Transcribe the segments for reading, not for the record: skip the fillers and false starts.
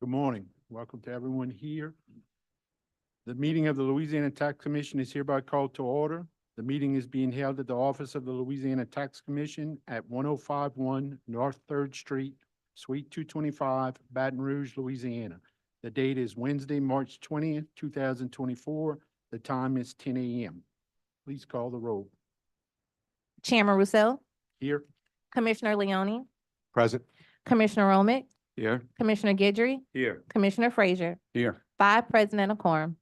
Good morning. Welcome to everyone here. The meeting of the Louisiana Tax Commission is hereby called to order. The meeting is being held at the office of the Louisiana Tax Commission at 1051 North 3rd Street, Suite 225, Baton Rouge, Louisiana. The date is Wednesday, March 20th, 2024. The time is 10 a.m. Please call the roll. Chairman Roussel, Here. Commissioner Leone, Present. Commissioner Romick, Here. Commissioner Guidry, Here. Commissioner Frazier, Here. 5 present and a quorum.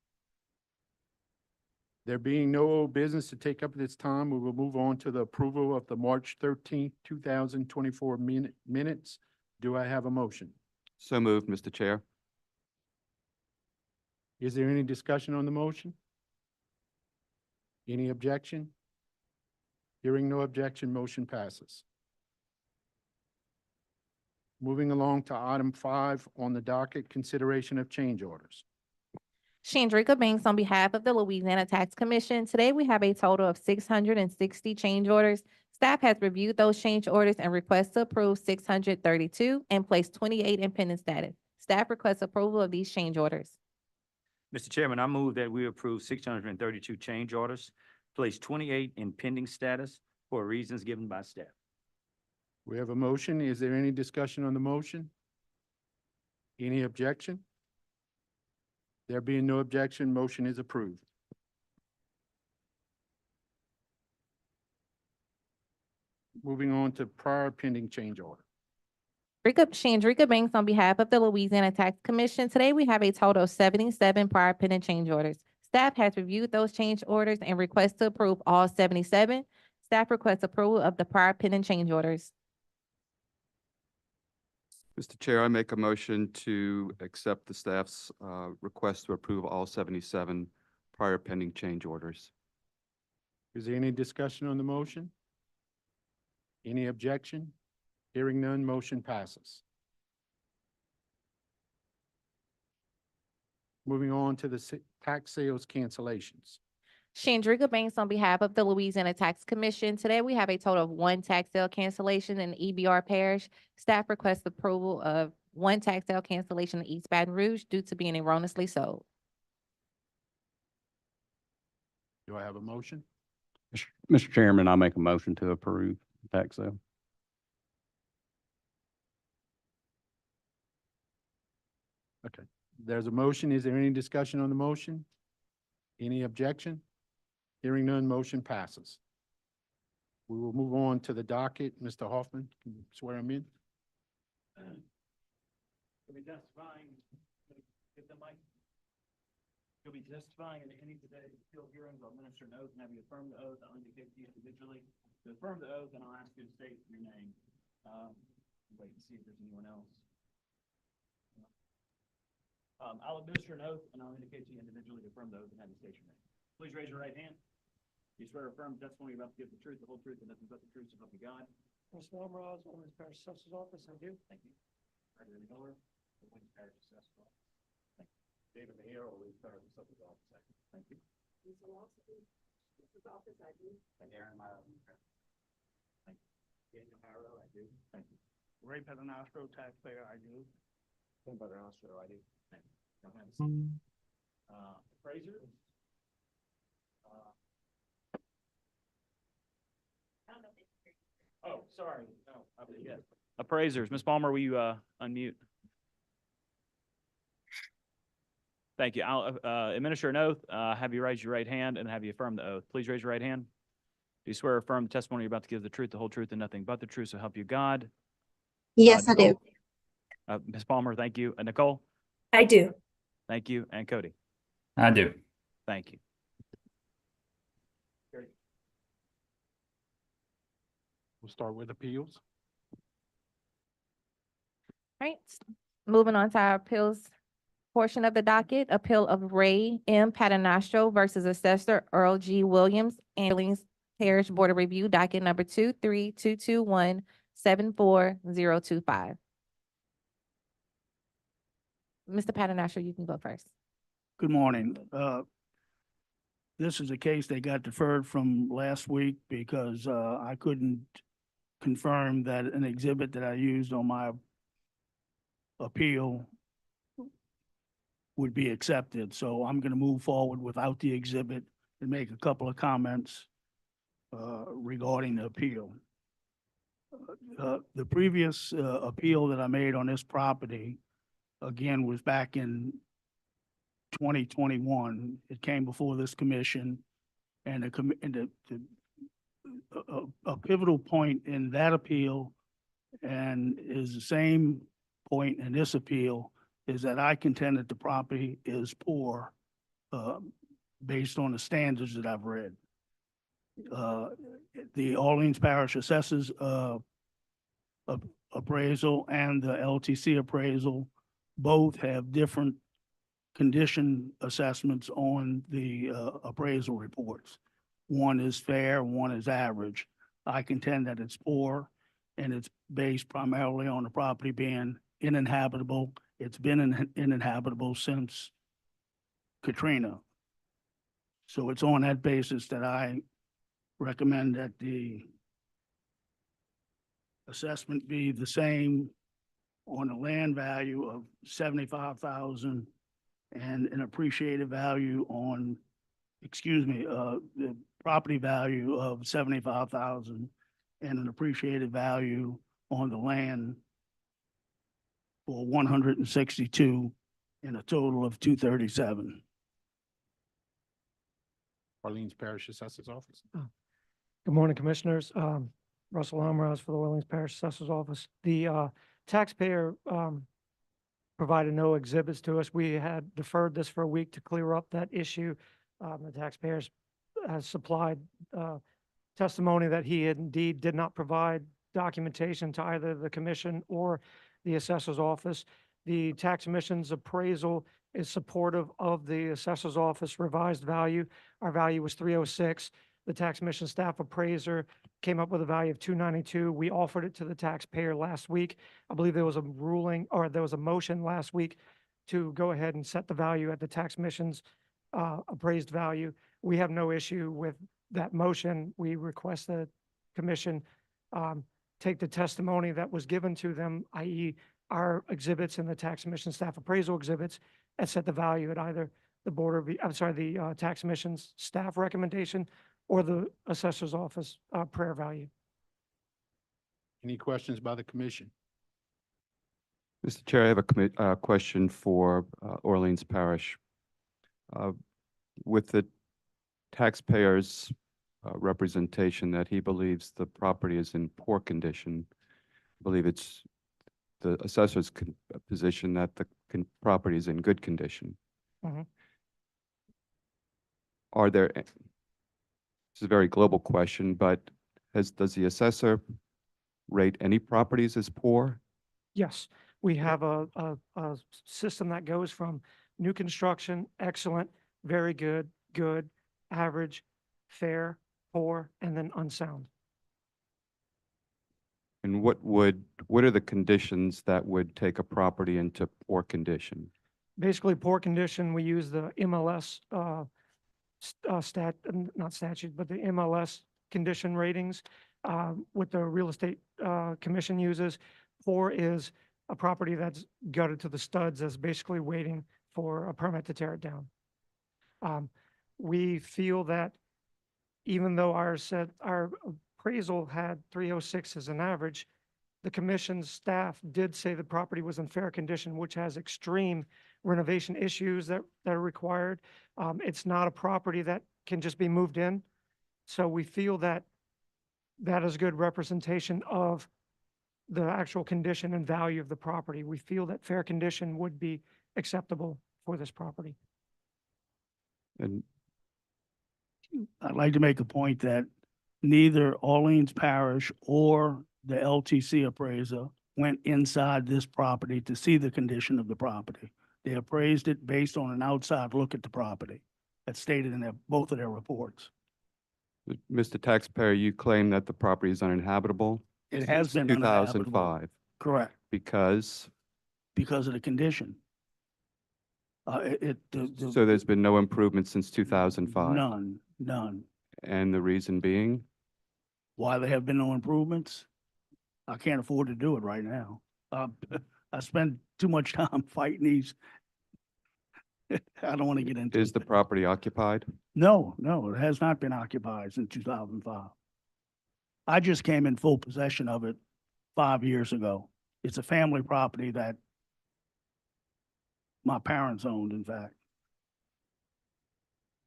There being no old business to take up at this time, we will move on to the approval of the March 13th, 2024 minutes. Do I have a motion? So moved, Mr. Chair. Is there any discussion on the motion? Any objection? Hearing no objection, motion passes. Moving along to item 5 on the docket, consideration of change orders. Chandrika Banks on behalf of the Louisiana Tax Commission. Today, we have a total of 660 change orders. Staff has reviewed those change orders and requests to approve 632 and place 28 in pending status. Staff requests approval of these change orders. Mr. Chairman, I move that we approve 632 change orders, place 28 in pending status for reasons given by staff. We have a motion. Is there any discussion on the motion? Any objection? There being no objection, motion is approved. Moving on to prior pending change order. Chandrika Banks on behalf of the Louisiana Tax Commission. Today, we have a total of 77 prior pending change orders. Staff has reviewed those change orders and requests to approve all 77. Staff requests approval of the prior pending change orders. Mr. Chair, I make a motion to accept the staff's request to approve all 77 prior pending change orders. Is there any discussion on the motion? Any objection? Hearing none, motion passes. Moving on to the tax sales cancellations. Chandrika Banks on behalf of the Louisiana Tax Commission. Today, we have a total of 1 tax sale cancellation in EBR Parish. Staff requests approval of 1 tax sale cancellation in East Baton Rouge due to being erroneously sold. Do I have a motion? Mr. Chairman, I make a motion to approve the tax sale. Okay, there's a motion. Is there any discussion on the motion? Any objection? Hearing none, motion passes. We will move on to the docket. Mr. Hoffman, can you swear him in? You'll be testifying, get the mic. You'll be testifying in any today appeal hearings or administer an oath and have you affirm the oath. I'll indicate to you individually to affirm the oath, and I'll ask you to state your name. Wait and see if there's anyone else. I'll administer an oath and I'll indicate to you individually to affirm the oath and have you state your name. Please raise your right hand. You swear or affirm the testimony you're about to give the truth, the whole truth, and nothing but the truth, so help you God. Mr. Almaraz, Women's Parish Assessor's Office, I do. Thank you. Frederick Miller, the Wayne Parish Assessor. Thank you. David Maher, Wayne Parish Assessor's Office. Thank you. Lisa Lawson, Assessor's Office, I do. And Aaron Meyer. Thank you. Daniel Harrow, I do. Thank you. Ray Pedernastro, taxpayer, I do. Tim Pedernastro, I do. Thank you. Don't have a seat. Fraser? Oh, sorry. No, yes. Appraisers, Ms. Palmer, will you unmute? Thank you. I'll administer an oath. Have you raise your right hand and have you affirm the oath. Please raise your right hand. Do you swear or affirm the testimony you're about to give the truth, the whole truth, and nothing but the truth, so help you God? Yes, I do. Ms. Palmer, thank you. Nicole? I do. Thank you. And Cody? I do. Thank you. We'll start with appeals. All right, moving on to our appeals portion of the docket. Appeal of Ray M. Paternastro versus Assessor Earl G. Williams, Billings Parish Board of Review, docket number 23221-74025. Mr. Paternastro, you can go first. Good morning. This is a case that got deferred from last week because I couldn't confirm that an exhibit that I used on my appeal would be accepted. So I'm gonna move forward without the exhibit and make a couple of comments regarding the appeal. The previous appeal that I made on this property, again, was back in 2021. It came before this commission, and a pivotal point in that appeal, and is the same point in this appeal, is that I contend that the property is poor, based on the standards that I've read. The Orleans Parish Assessors appraisal and the LTC appraisal both have different condition assessments on the appraisal reports. One is fair, one is average. I contend that it's poor, and it's based primarily on the property being uninhabitable. It's been uninhabitable since Katrina. So it's on that basis that I recommend that the assessment be the same on a land value of 75,000 and an appreciated value on, the property value of 75,000 and an appreciated value on the land for 162 and a total of 237. Orleans Parish Assessor's Office. Good morning, Commissioners. Russell Almaraz for the Orleans Parish Assessor's Office. The taxpayer provided no exhibits to us. We had deferred this for a week to clear up that issue. The taxpayers has supplied testimony that he indeed did not provide documentation to either the commission or the assessor's office. The tax commission's appraisal is supportive of the assessor's office revised value. Our value was 306. The tax commission staff appraiser came up with a value of 292. We offered it to the taxpayer last week. I believe there was a ruling, or there was a motion last week to go ahead and set the value at the tax commission's appraised value. We have no issue with that motion. We request the commission take the testimony that was given to them, i.e. our exhibits and the tax commission staff appraisal exhibits, and set the value at either the tax commission's staff recommendation or the assessor's office prayer value. Any questions by the commission? Mr. Chair, I have a question for Orleans Parish. With the taxpayer's representation that he believes the property is in poor condition, I believe it's the assessor's position that the property is in good condition. Mhm. Are there, this is a very global question, but does the assessor rate any properties as poor? Yes, we have a system that goes from new construction, excellent, very good, good, average, fair, poor, and then unsound. And what are the conditions that would take a property into poor condition? Basically, poor condition, we use the MLS not statute, but the MLS condition ratings, what the real estate commission uses. Poor is a property that's gutted to the studs, that's basically waiting for a permit to tear it down. We feel that even though our appraisal had 306 as an average, the commission's staff did say the property was in fair condition, which has extreme renovation issues that are required. It's not a property that can just be moved in. So we feel that that is good representation of the actual condition and value of the property. We feel that fair condition would be acceptable for this property. And I'd like to make a point that neither Orleans Parish or the LTC appraiser went inside this property to see the condition of the property. They appraised it based on an outside look at the property. That's stated in both of their reports. Mr. Taxpayer, you claim that the property is uninhabitable? It has since been uninhabitable. 2005, Correct, because, because of the condition. so there's been no improvement since 2005? None. And the reason being? Why there have been no improvements? I can't afford to do it right now. I spend too much time fighting I don't want to get into Is it. the property occupied? No, it has not been occupied since 2005. I just came in full possession of it 5 years ago. It's a family property that my parents owned, in fact.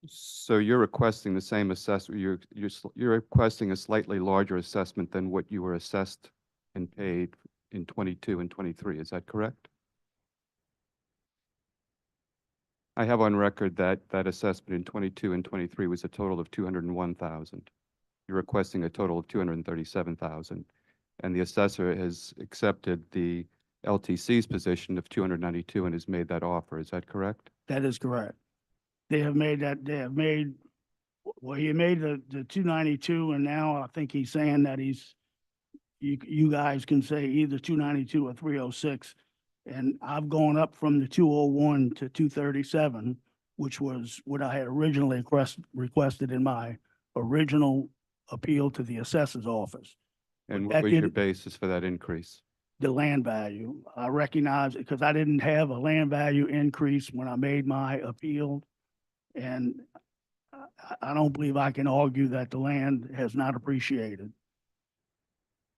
So you're requesting the same assessment, you're requesting a slightly larger assessment than what you were assessed and paid in 22 and 23, is that correct? I have on record that that assessment in 22 and 23 was a total of 201,000. You're requesting a total of 237,000, and the assessor has accepted the LTC's position of 292 and has made that offer, is that correct? That is correct. They have made, well, he made the 292, and now I think he's saying that you guys can say either 292 or 306. And I've gone up from the 201 to 237, which was what I had originally requested in my original appeal to the assessor's office. And That what was your did- basis for that increase? The land value, I recognize it because I didn't have a land value increase when I made my appeal. And I don't believe I can argue that the land has not appreciated.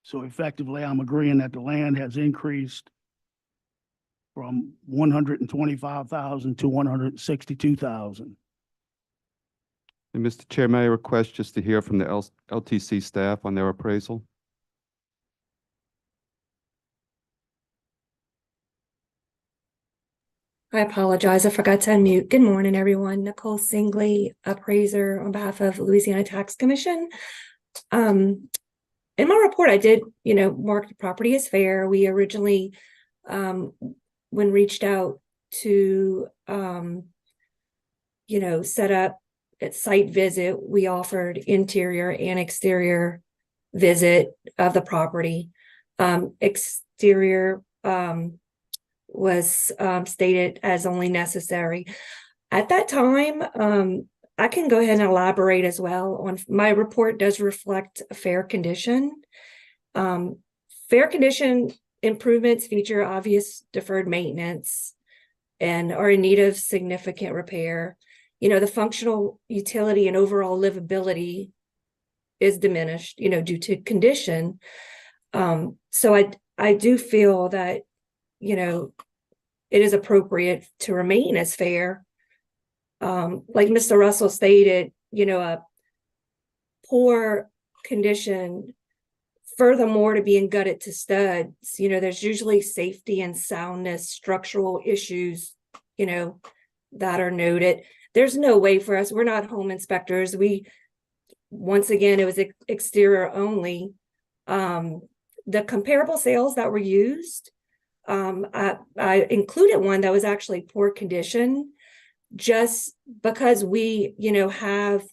So effectively, I'm agreeing that the land has increased from 125,000 to 162,000. And Mr. Chair, may I request just to hear from the LTC staff on their appraisal? I apologize. I forgot to unmute. Good morning, everyone. Nicole Singley, appraiser on behalf of Louisiana Tax Commission. In my report, I did, mark the property as fair. We originally, when reached out to, set up a site visit, we offered interior and exterior visit of the property. Exterior, was stated as only necessary. At that time, I can go ahead and elaborate as well on my report does reflect a fair condition. Fair condition improvements feature obvious deferred maintenance and are in need of significant repair. The functional utility and overall livability is diminished, due to condition. So I do feel that it is appropriate to remain as fair. Like Mr. Russell stated, a poor condition, furthermore to being gutted to studs, there's usually safety and soundness, structural issues, that are noted. There's no way for us, we're not home inspectors. Once again, it was exterior only. The comparable sales that were used, I included one that was actually poor condition, just because we, have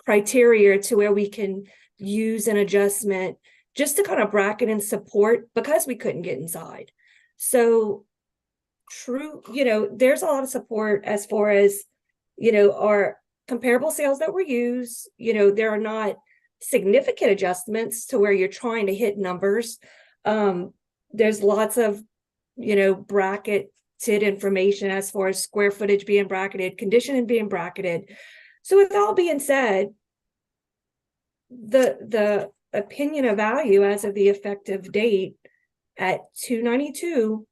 criteria to where we can use an adjustment just to kind of bracket and support because we couldn't get inside. So true, there's a lot of support as far as, our comparable sales that were used, there are not significant adjustments to where you're trying to hit numbers. There's lots of, bracketed information as far as square footage being bracketed, condition and being bracketed. So with all being said, the opinion of value as of the effective date at 292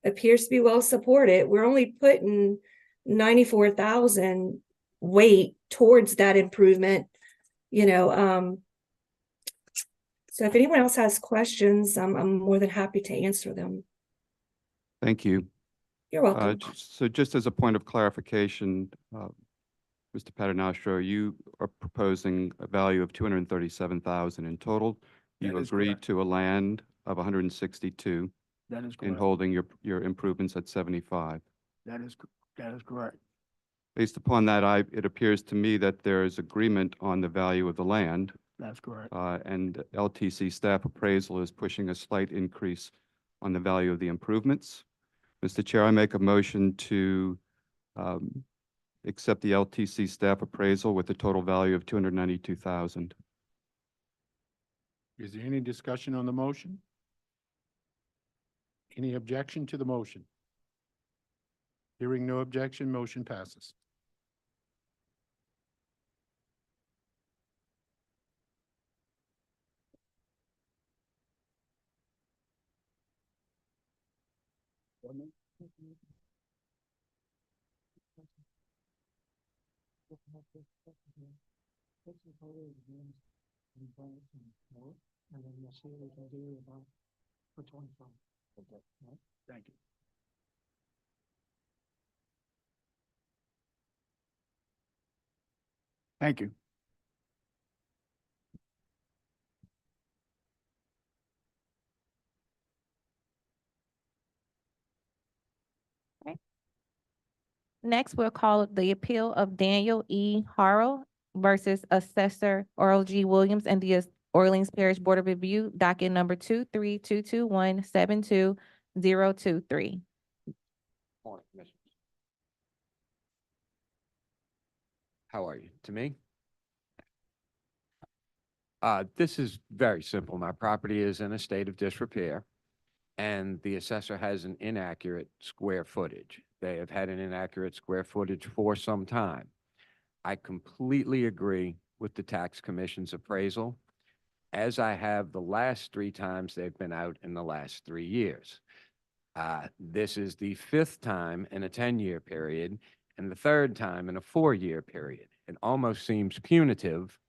appears to be well supported. We're only putting 94,000 weight towards that improvement, so if anyone else has questions, I'm more than happy to answer them. Thank you. You're welcome. So just as a point of clarification, Mr. Paternostro, you are proposing a value of 237,000 in total. You That is agreed correct. to a land of 162 That is in correct. holding your improvements at 75. That is correct. Based upon that, it appears to me that there is agreement on the value of the land, That's correct. and LTC staff appraisal is pushing a slight increase on the value of the improvements. Mr. Chair, I make a motion to accept the LTC staff appraisal with a total value of 292,000. Is there any discussion on the motion? Any objection to the motion? Hearing no objection, motion passes. And then we'll see what we can do about for 25. Thank you. Thank you. Next, we'll call the appeal of Daniel E. Harrell versus Assessor Earl G. Williams and the Orleans Parish Board of Review, docket number 23-221-72023. Morning, Commissioners. How are you? To me? This is very simple. My property is in a state of disrepair, and the assessor has an inaccurate square footage. They have had an inaccurate square footage for some time. I completely agree with the tax commission's appraisal, as I have the last 3 times they've been out in the last 3 years. This is the 5th time in a 10-year period and the 3rd time in a 4-year period. It almost seems punitive.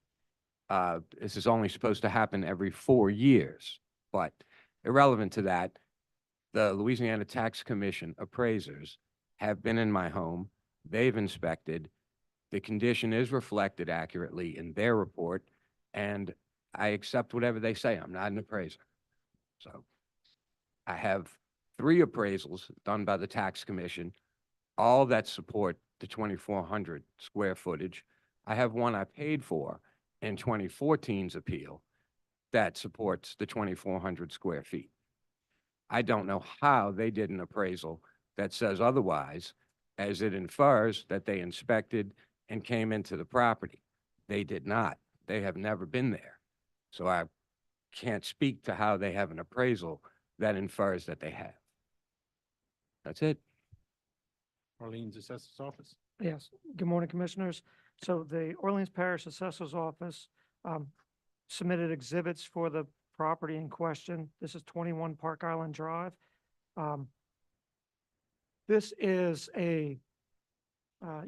This is only supposed to happen every 4 years, but irrelevant to that, the Louisiana Tax Commission appraisers have been in my home. They've inspected. The condition is reflected accurately in their report, and I accept whatever they say. I'm not an appraiser. So I have 3 appraisals done by the tax commission, all that support the 2,400 square footage. I have one I paid for in 2014's appeal that supports the 2,400 square feet. I don't know how they did an appraisal that says otherwise, as it infers that they inspected and came into the property. They did not. They have never been there. So I can't speak to how they have an appraisal that infers that they have. That's it. Orleans Assessor's Office. Yes, good morning, Commissioners. So the Orleans Parish Assessor's Office submitted exhibits for the property in question. This is 21 Park Island Drive. This is a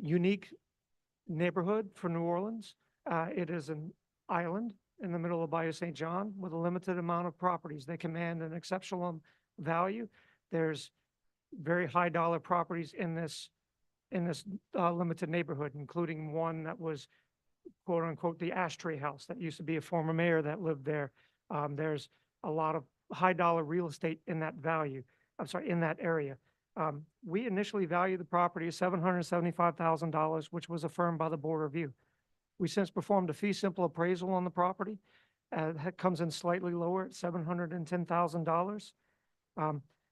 unique neighborhood for New Orleans. It is an island in the middle of Bayou St. John with a limited amount of properties. They command an exceptional value. There's very high dollar properties in this limited neighborhood, including one that was quote unquote the ashtray house that used to be a former mayor that lived there. There's a lot of high dollar real estate in that in that area. We initially valued the property at $775,000, which was affirmed by the board review. We since performed a fee simple appraisal on the property. That comes in slightly lower at $710,000.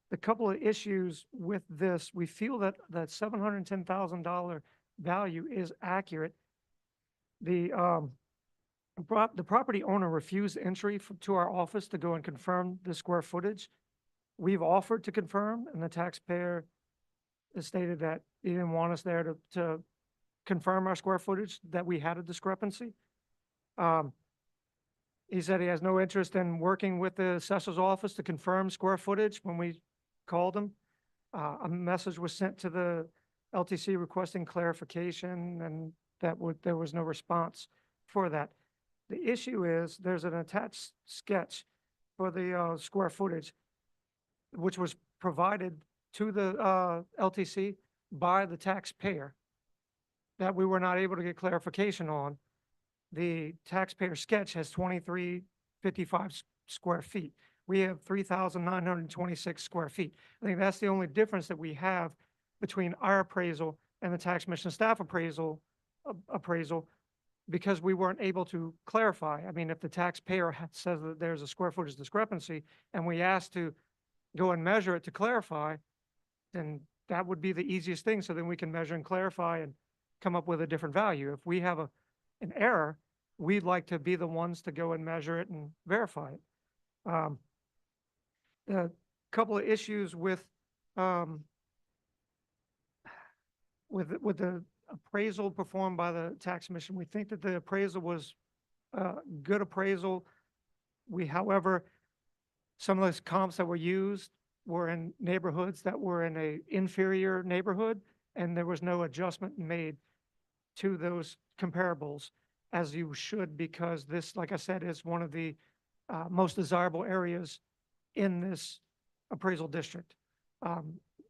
The couple of issues with this, we feel that that $710,000 value is accurate. The property owner refused entry to our office to go and confirm the square footage. We've offered to confirm, and the taxpayer has stated that he didn't want us there to confirm our square footage, that we had a discrepancy. He said he has no interest in working with the assessor's office to confirm square footage. When we called him, a message was sent to the LTC requesting clarification, and there was no response for that. The issue is there's an attached sketch for the square footage, which was provided to the LTC by the taxpayer that we were not able to get clarification on. The taxpayer sketch has 2,355 square feet. We have 3,926 square feet. I think that's the only difference that we have between our appraisal and the tax commission staff appraisal, because we weren't able to clarify. I mean, if the taxpayer says that there's a square footage discrepancy and we asked to go and measure it to clarify, then that would be the easiest thing. So then we can measure and clarify and come up with a different value. If we have an error, we'd like to be the ones to go and measure it and verify it. A couple of issues with with the appraisal performed by the tax commission, we think that the appraisal was good appraisal. However, some of those comps that were used were in neighborhoods that were in a inferior neighborhood, and there was no adjustment made to those comparables, as you should, because this, like I said, is one of the most desirable areas in this appraisal district.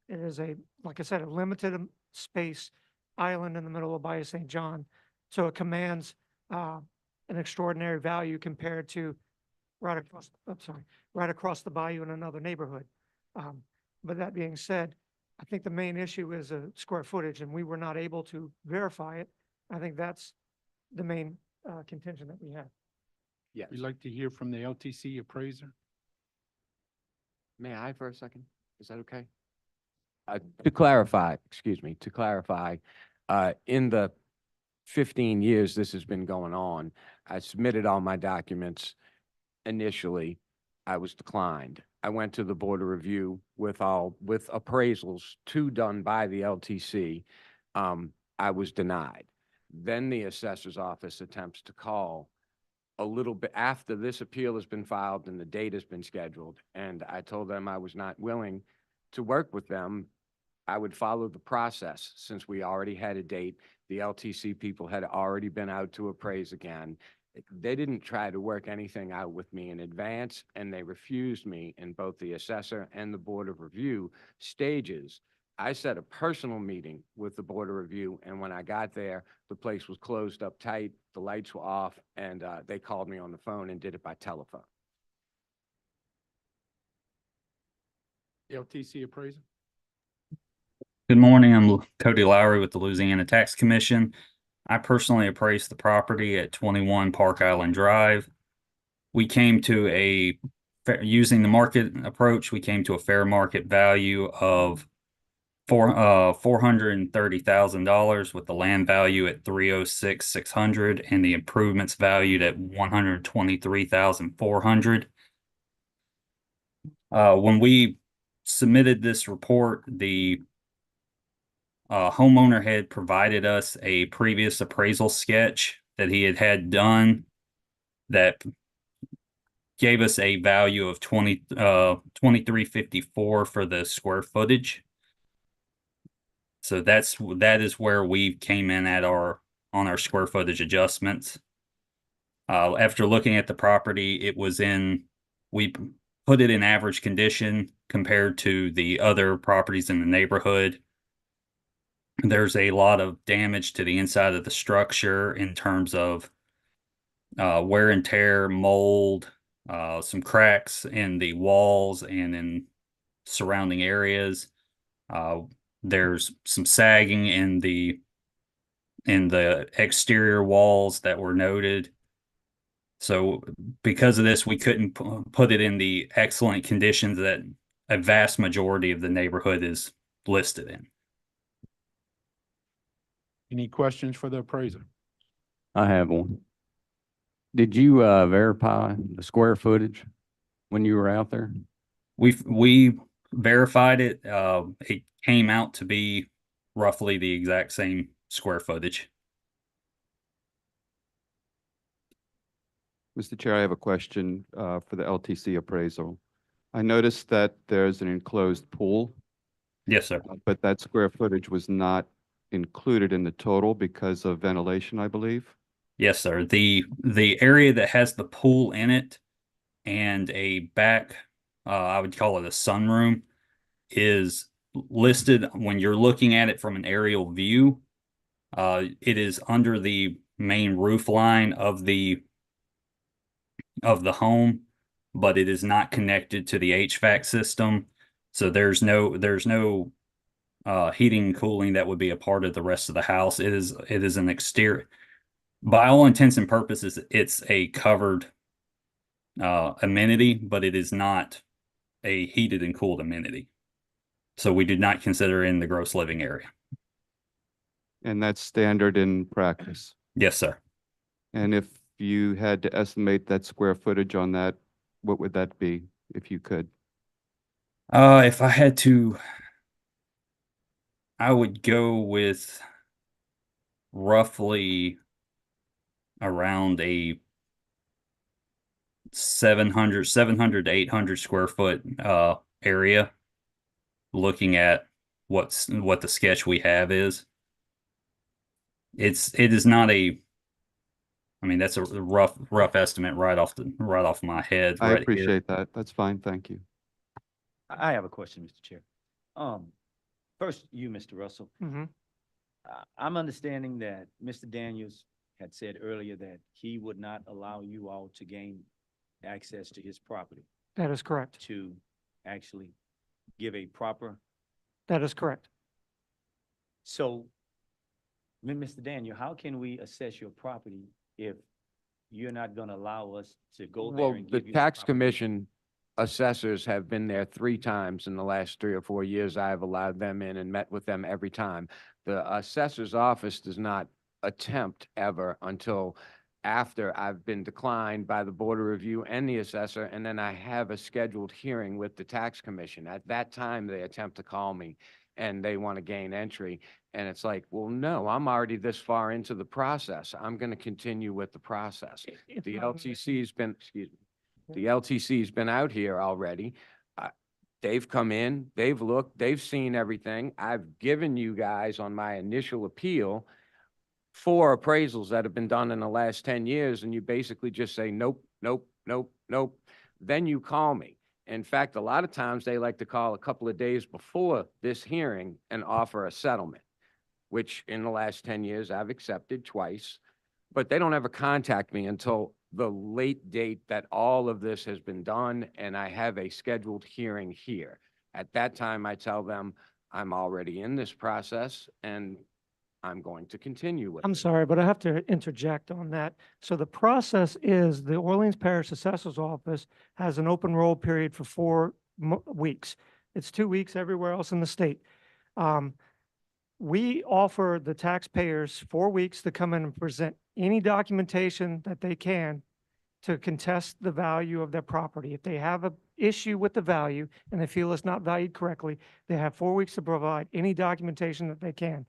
It is like I said, a limited space island in the middle of Bayou St. John. So it commands an extraordinary value compared to right across the bayou in another neighborhood. But that being said, I think the main issue is square footage, and we were not able to verify it. I think that's the main contention that we have. Yes. We'd like to hear from the LTC appraiser. May I for a second? Is that okay? To clarify, in the 15 years this has been going on, I submitted all my documents. Initially, I was declined. I went to the Board of Review with appraisals, 2 done by the LTC. I was denied. Then the assessor's office attempts to call a little bit after this appeal has been filed and the date has been scheduled. And I told them I was not willing to work with them. I would follow the process since we already had a date. The LTC people had already been out to appraise again. They didn't try to work anything out with me in advance, and they refused me in both the assessor and the Board of Review stages. I set a personal meeting with the Board of Review, and when I got there, the place was closed up tight, the lights were off, and they called me on the phone and did it by telephone. LTC appraiser. Good morning. I'm Cody Lowry with the Louisiana Tax Commission. I personally appraised the property at 21 Park Island Drive. We came to using the market approach, we came to a fair market value of $430,000 with the land value at $306,600 and the improvements valued at $123,400. When we submitted this report, the homeowner had provided us a previous appraisal sketch that he had done that gave us a value of $23.54 for the square footage. So that is where we came in at on our square footage adjustments. After looking at the property, we put it in average condition compared to the other properties in the neighborhood. There's a lot of damage to the inside of the structure in terms of wear and tear, mold, some cracks in the walls and in surrounding areas. There's some sagging in the exterior walls that were noted. So because of this, we couldn't put it in the excellent conditions that a vast majority of the neighborhood is listed in. Any questions for the appraiser? I have one. Did you verify the square footage when you were out there? We verified it. It came out to be roughly the exact same square footage. Mr. Chair, I have a question for the LTC appraisal. I noticed that there's an enclosed pool, Yes, sir. but that square footage was not included in the total because of ventilation, I believe. Yes, sir. The area that has the pool in it and a back, I would call it a sunroom, is listed when you're looking at it from an aerial view. It is under the main roof line of the home, but it is not connected to the HVAC system. So there's no heating and cooling that would be a part of the rest of the house. It is an exterior. By all intents and purposes, it's a covered amenity, but it is not a heated and cooled amenity. So we did not consider it in the gross living area. And that's standard in practice. Yes, sir. And if you had to estimate that square footage on that, what would that be, if you could? If I had to I would go with roughly around a 700 to 800 square foot area, looking at what the sketch we have is. It is not a, I mean, that's a rough estimate right off my head I right here. appreciate that. That's fine. Thank you. I have a question, Mr. Chair. First, you, Mr. Russell, Mhm. I'm understanding that Mr. Daniels had said earlier that he would not allow you all to gain access to his property That is correct. to actually give a proper, That is correct. so, Mr. Daniel, how can we assess your property if you're not gonna allow us to go there Well, and the give you? tax property? commission assessors have been there 3 times in the last 3 or 4 years. I've allowed them in and met with them every time. The assessor's office does not attempt ever until after I've been declined by the Board of Review and the assessor, and then I have a scheduled hearing with the tax commission. At that time, they attempt to call me and they want to gain entry. And it's like, well, no, I'm already this far into the process. I'm going to continue with the process. It's The not- LTC's been, excuse me, the LTC's been out here already. They've come in, they've looked, they've seen everything. I've given you guys on my initial appeal 4 appraisals that have been done in the last 10 years, and you basically just say, nope, nope, nope, nope. Then you call me. In fact, a lot of times they like to call a couple of days before this hearing and offer a settlement, which in the last 10 years I've accepted twice, but they don't ever contact me until the late date that all of this has been done and I have a scheduled hearing here. At that time, I tell them I'm already in this process and I'm going to continue with it. I'm sorry, but I have to interject on that. So the process is the Orleans Parish Assessor's Office has an open roll period for 4 weeks. It's 2 weeks everywhere else in the state. We offer the taxpayers 4 weeks to come in and present any documentation that they can to contest the value of their property. If they have an issue with the value and they feel it's not valued correctly, they have 4 weeks to provide any documentation that they can.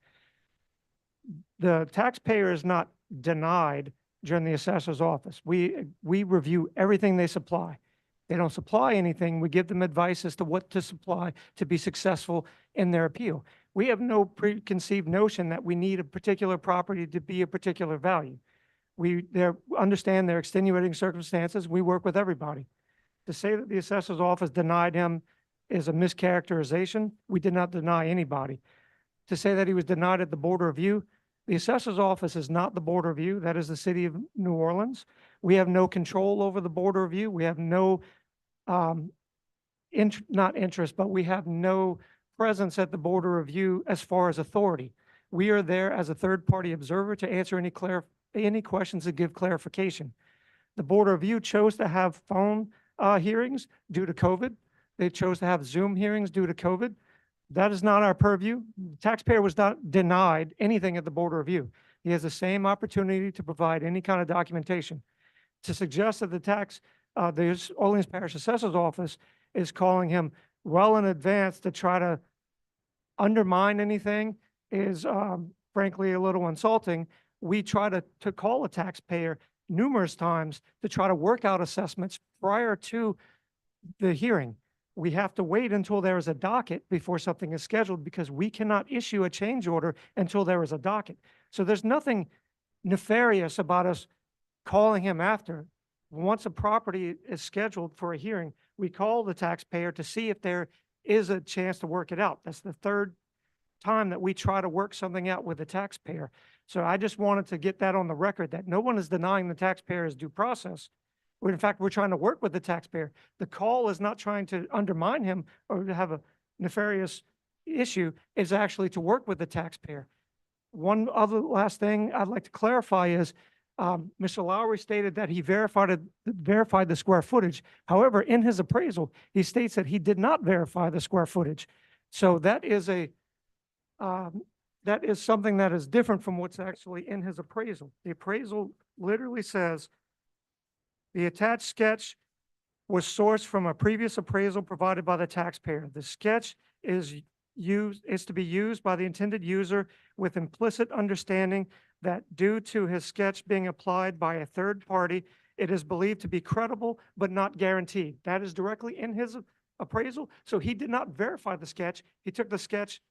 The taxpayer is not denied during the assessor's office. We review everything they supply. They don't supply anything, we give them advice as to what to supply to be successful in their appeal. We have no preconceived notion that we need a particular property to be a particular value. We understand their extenuating circumstances. We work with everybody. To say that the assessor's office denied him is a mischaracterization. We did not deny anybody. To say that he was denied at the Board of Review, the assessor's office is not the Board of Review. That is the city of New Orleans. We have no control over the Board of Review. We have no, not interest, but we have no presence at the Board of Review as far as authority. We are there as a third-party observer to answer any questions and give clarification. The Board of Review chose to have phone hearings due to COVID. They chose to have Zoom hearings due to COVID. That is not our purview. The taxpayer was not denied anything at the Board of Review. He has the same opportunity to provide any kind of documentation. To suggest that the Orleans Parish Assessor's Office is calling him well in advance to try to undermine anything is frankly a little insulting. We try to call a taxpayer numerous times to try to work out assessments prior to the hearing. We have to wait until there is a docket before something is scheduled because we cannot issue a change order until there is a docket. So there's nothing nefarious about us calling him after. Once a property is scheduled for a hearing, we call the taxpayer to see if there is a chance to work it out. That's the third time that we try to work something out with the taxpayer. So I just wanted to get that on the record that no one is denying the taxpayer's due process. In fact, we're trying to work with the taxpayer. The call is not trying to undermine him or to have a nefarious issue. It's actually to work with the taxpayer. One other last thing I'd like to clarify is Mr. Lowry stated that he verified the square footage. However, in his appraisal, he states that he did not verify the square footage. So that is something that is different from what's actually in his appraisal. The appraisal literally says, the attached sketch was sourced from a previous appraisal provided by the taxpayer. The sketch is is to be used by the intended user with implicit understanding that due to his sketch being applied by a third party, it is believed to be credible but not guaranteed. That is directly in his appraisal. So he did not verify the sketch. He took the sketch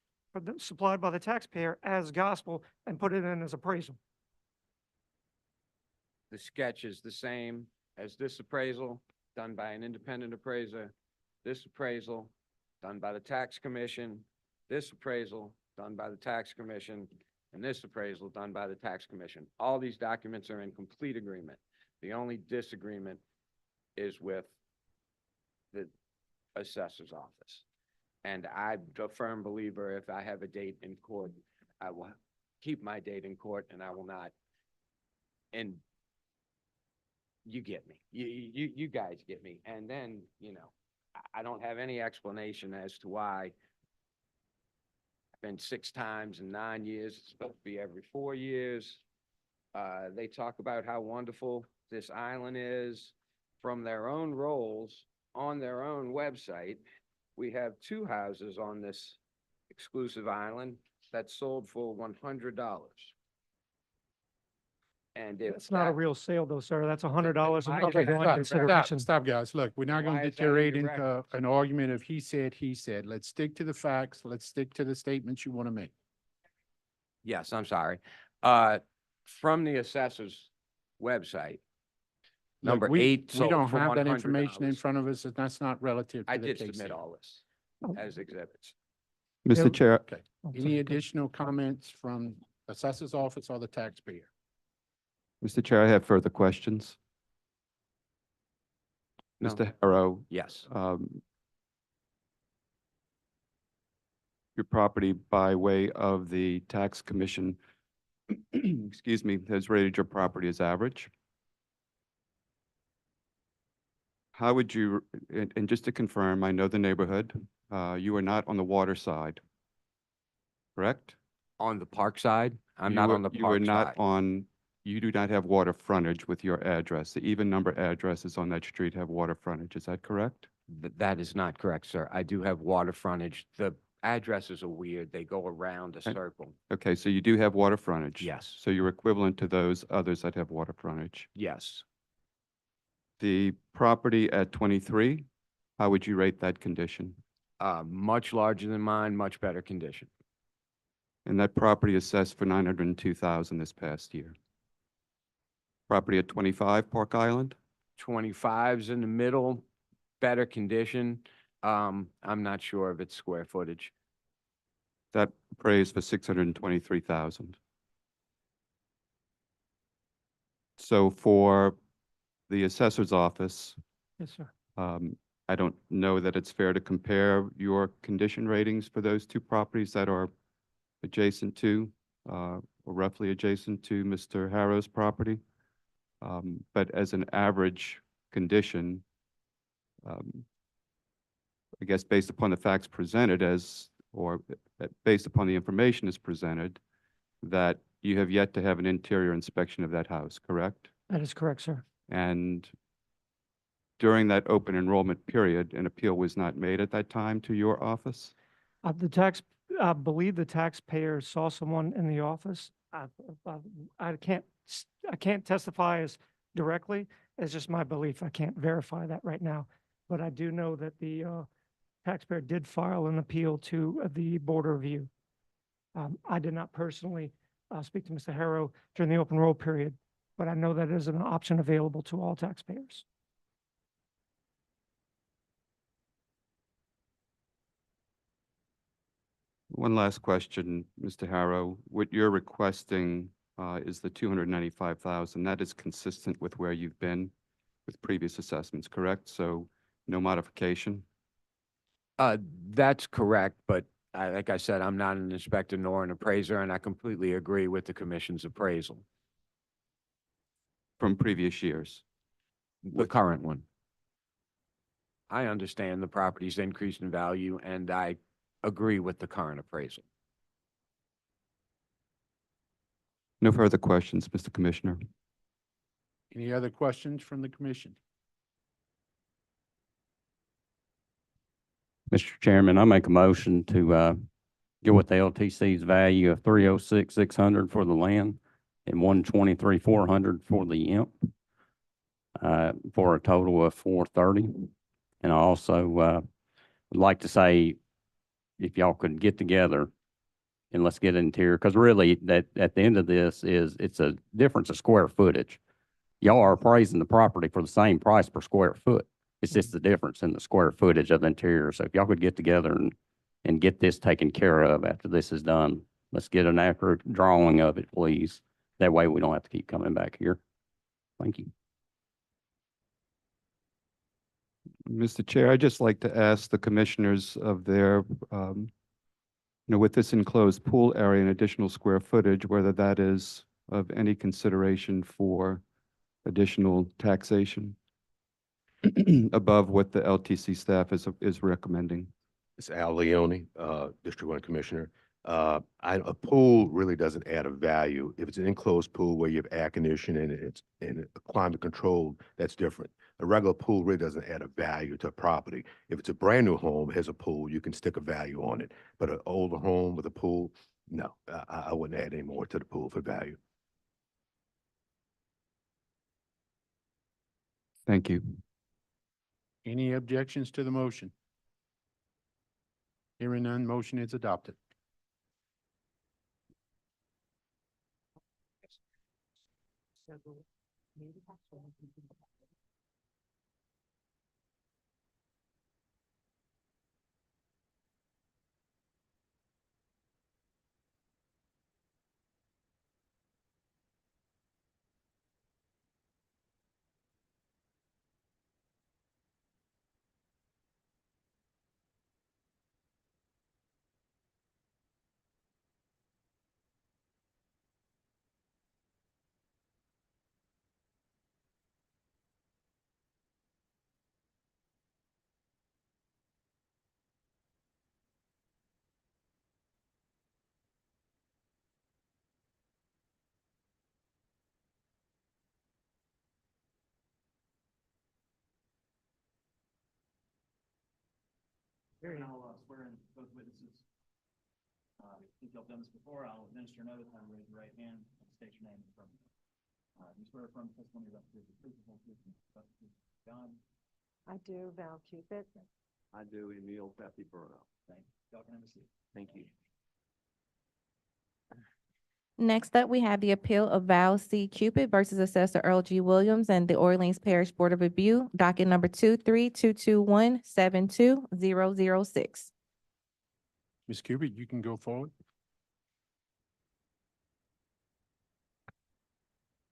supplied by the taxpayer as gospel and put it in his appraisal. The sketch is the same as this appraisal done by an independent appraiser, this appraisal done by the tax commission, this appraisal done by the tax commission, and this appraisal done by the tax commission. All these documents are in complete agreement. The only disagreement is with the assessor's office. And I'm a firm believer, if I have a date in court, I will keep my date in court and I will not. And you get me. You guys get me. And then, I don't have any explanation as to why I've been 6 times in 9 years. It's supposed to be every 4 years. They talk about how wonderful this island is from their own rolls on their own website. We have 2 houses on this exclusive island that sold for $100. And if It's not a that- real sale though, sir. That's $100 Why and is that upfront not consideration. Stop, guys. Look, we're not gonna Why is that deteriorate incorrect? into an argument of he said. Let's stick to the facts. Let's stick to the statements you want to make. Yes, I'm sorry. From the assessor's website, Look, number we- 8 We sold don't for have that information in $100. front of us, and that's not relative I to the did case submit here. all this Oh. as exhibits. Mr. Yeah. Chair, Okay. Oh, Any sorry, go. additional comments from assessor's office or the taxpayer? Mr. Chair, I have further questions. No. Mr. Harrow, Yes, your property by way of the tax commission, excuse me, has rated your property as average. How would you, and just to confirm, I know the neighborhood, you are not on the water side, correct? on the park side, I'm You not are- on the You are park not side. on, you do not have water frontage with your address. The even number addresses on that street have water frontage, is that correct? That is not correct, sir. I do have water frontage. The addresses are weird. They go around a Okay. circle. Okay, so you do have water frontage? Yes. So you're equivalent to those others that have water frontage. Yes, The property at 23, how would you rate that condition? much larger than mine, much better condition. And that property assessed for 902,000 this past year. Property at 25 Park Island, 25's in the middle, better condition. I'm not sure of its square footage. that appraised for 623,000. So for the assessor's office, Yes, sir. I don't know that it's fair to compare your condition ratings for those 2 properties that are adjacent to, or roughly adjacent to Mr. Harrow's property. But as an average condition, I guess based upon the facts presented or based upon the information is presented, that you have yet to have an interior inspection of that house, correct? That is correct, sir. And during that open enrollment period, an appeal was not made at that time to your office? I believe the taxpayer saw someone in the office. I can't testify as directly. It's just my belief. I can't verify that right now. But I do know that the taxpayer did file an appeal to the Board of Review. I did not personally speak to Mr. Harrow during the open roll period, but I know that is an option available to all taxpayers. One last question, Mr. Harrow. What you're requesting is the 295,000. That is consistent with where you've been with previous assessments, correct? So no modification? That's correct, but like I said, I'm not an inspector nor an appraiser, and I completely agree with the commission's appraisal, From previous years? the current one. I understand the property's increased in value, and I agree with the current appraisal. No further questions, Mr. Commissioner. Any other questions from the commission? Mr. Chairman, I make a motion to go with the LTC's value of 306,600 for the land and 123,400 for the IMP, for a total of 430. And I also, would like to say, if y'all could get together and let's get interior, because really that at the end of this is, it's a difference of square footage. Y'all are appraising the property for the same price per square foot. It's just the difference in the square footage of the interior. So if y'all could get together and get this taken care of after this is done, let's get an accurate drawing of it, please. That way we don't have to keep coming back here. Thank you. Mr. Chair, I'd just like to ask the commissioners of their, with this enclosed pool area and additional square footage, whether that is of any consideration for additional taxation above what the LTC staff is recommending. It's Al Leone, District One Commissioner. A pool really doesn't add a value. If it's an enclosed pool where you have air conditioning and it's climate controlled, that's different. A regular pool really doesn't add a value to a property. If it's a brand new home, has a pool, you can stick a value on it. But an older home with a pool, no, I wouldn't add any more to the pool for value. Thank you. Any objections to the motion? Hearing none, motion is adopted. And I'll swear in both witnesses. I think y'all done this before. I'll administer an oath. I raise your right hand and state your name from. You swear from testimony about the truth, the whole truth, and nothing but the truth, God. I do, Val Cupid. I do, Emil Pepe-Bruno. Thank you. Y'all can have a seat. Thank you. Next up, we have the appeal of Val C. Cupid versus Assessor Earl G. Williams and the Orleans Parish Board of Review, docket number 23-221-72006. Ms. Cupid, you can go forward.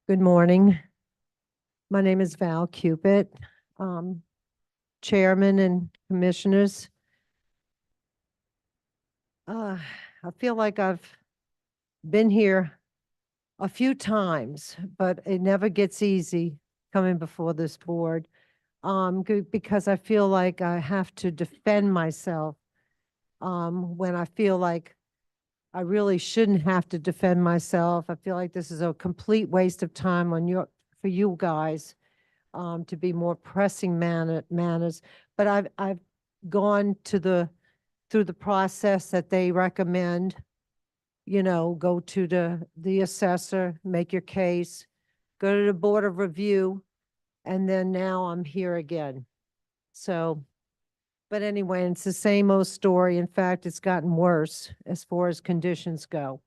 Good morning. My name is Val Cupid, Chairman and Commissioners. I feel like I've been here a few times, but it never gets easy coming before this board, because I feel like I have to defend myself when I feel like I really shouldn't have to defend myself. I feel like this is a complete waste of time for you guys to be more pressing manners. But I've gone through the process that they recommend. Go to the assessor, make your case, go to the Board of Review, and then now I'm here again. So, but anyway, it's the same old story. In fact, it's gotten worse as far as conditions go.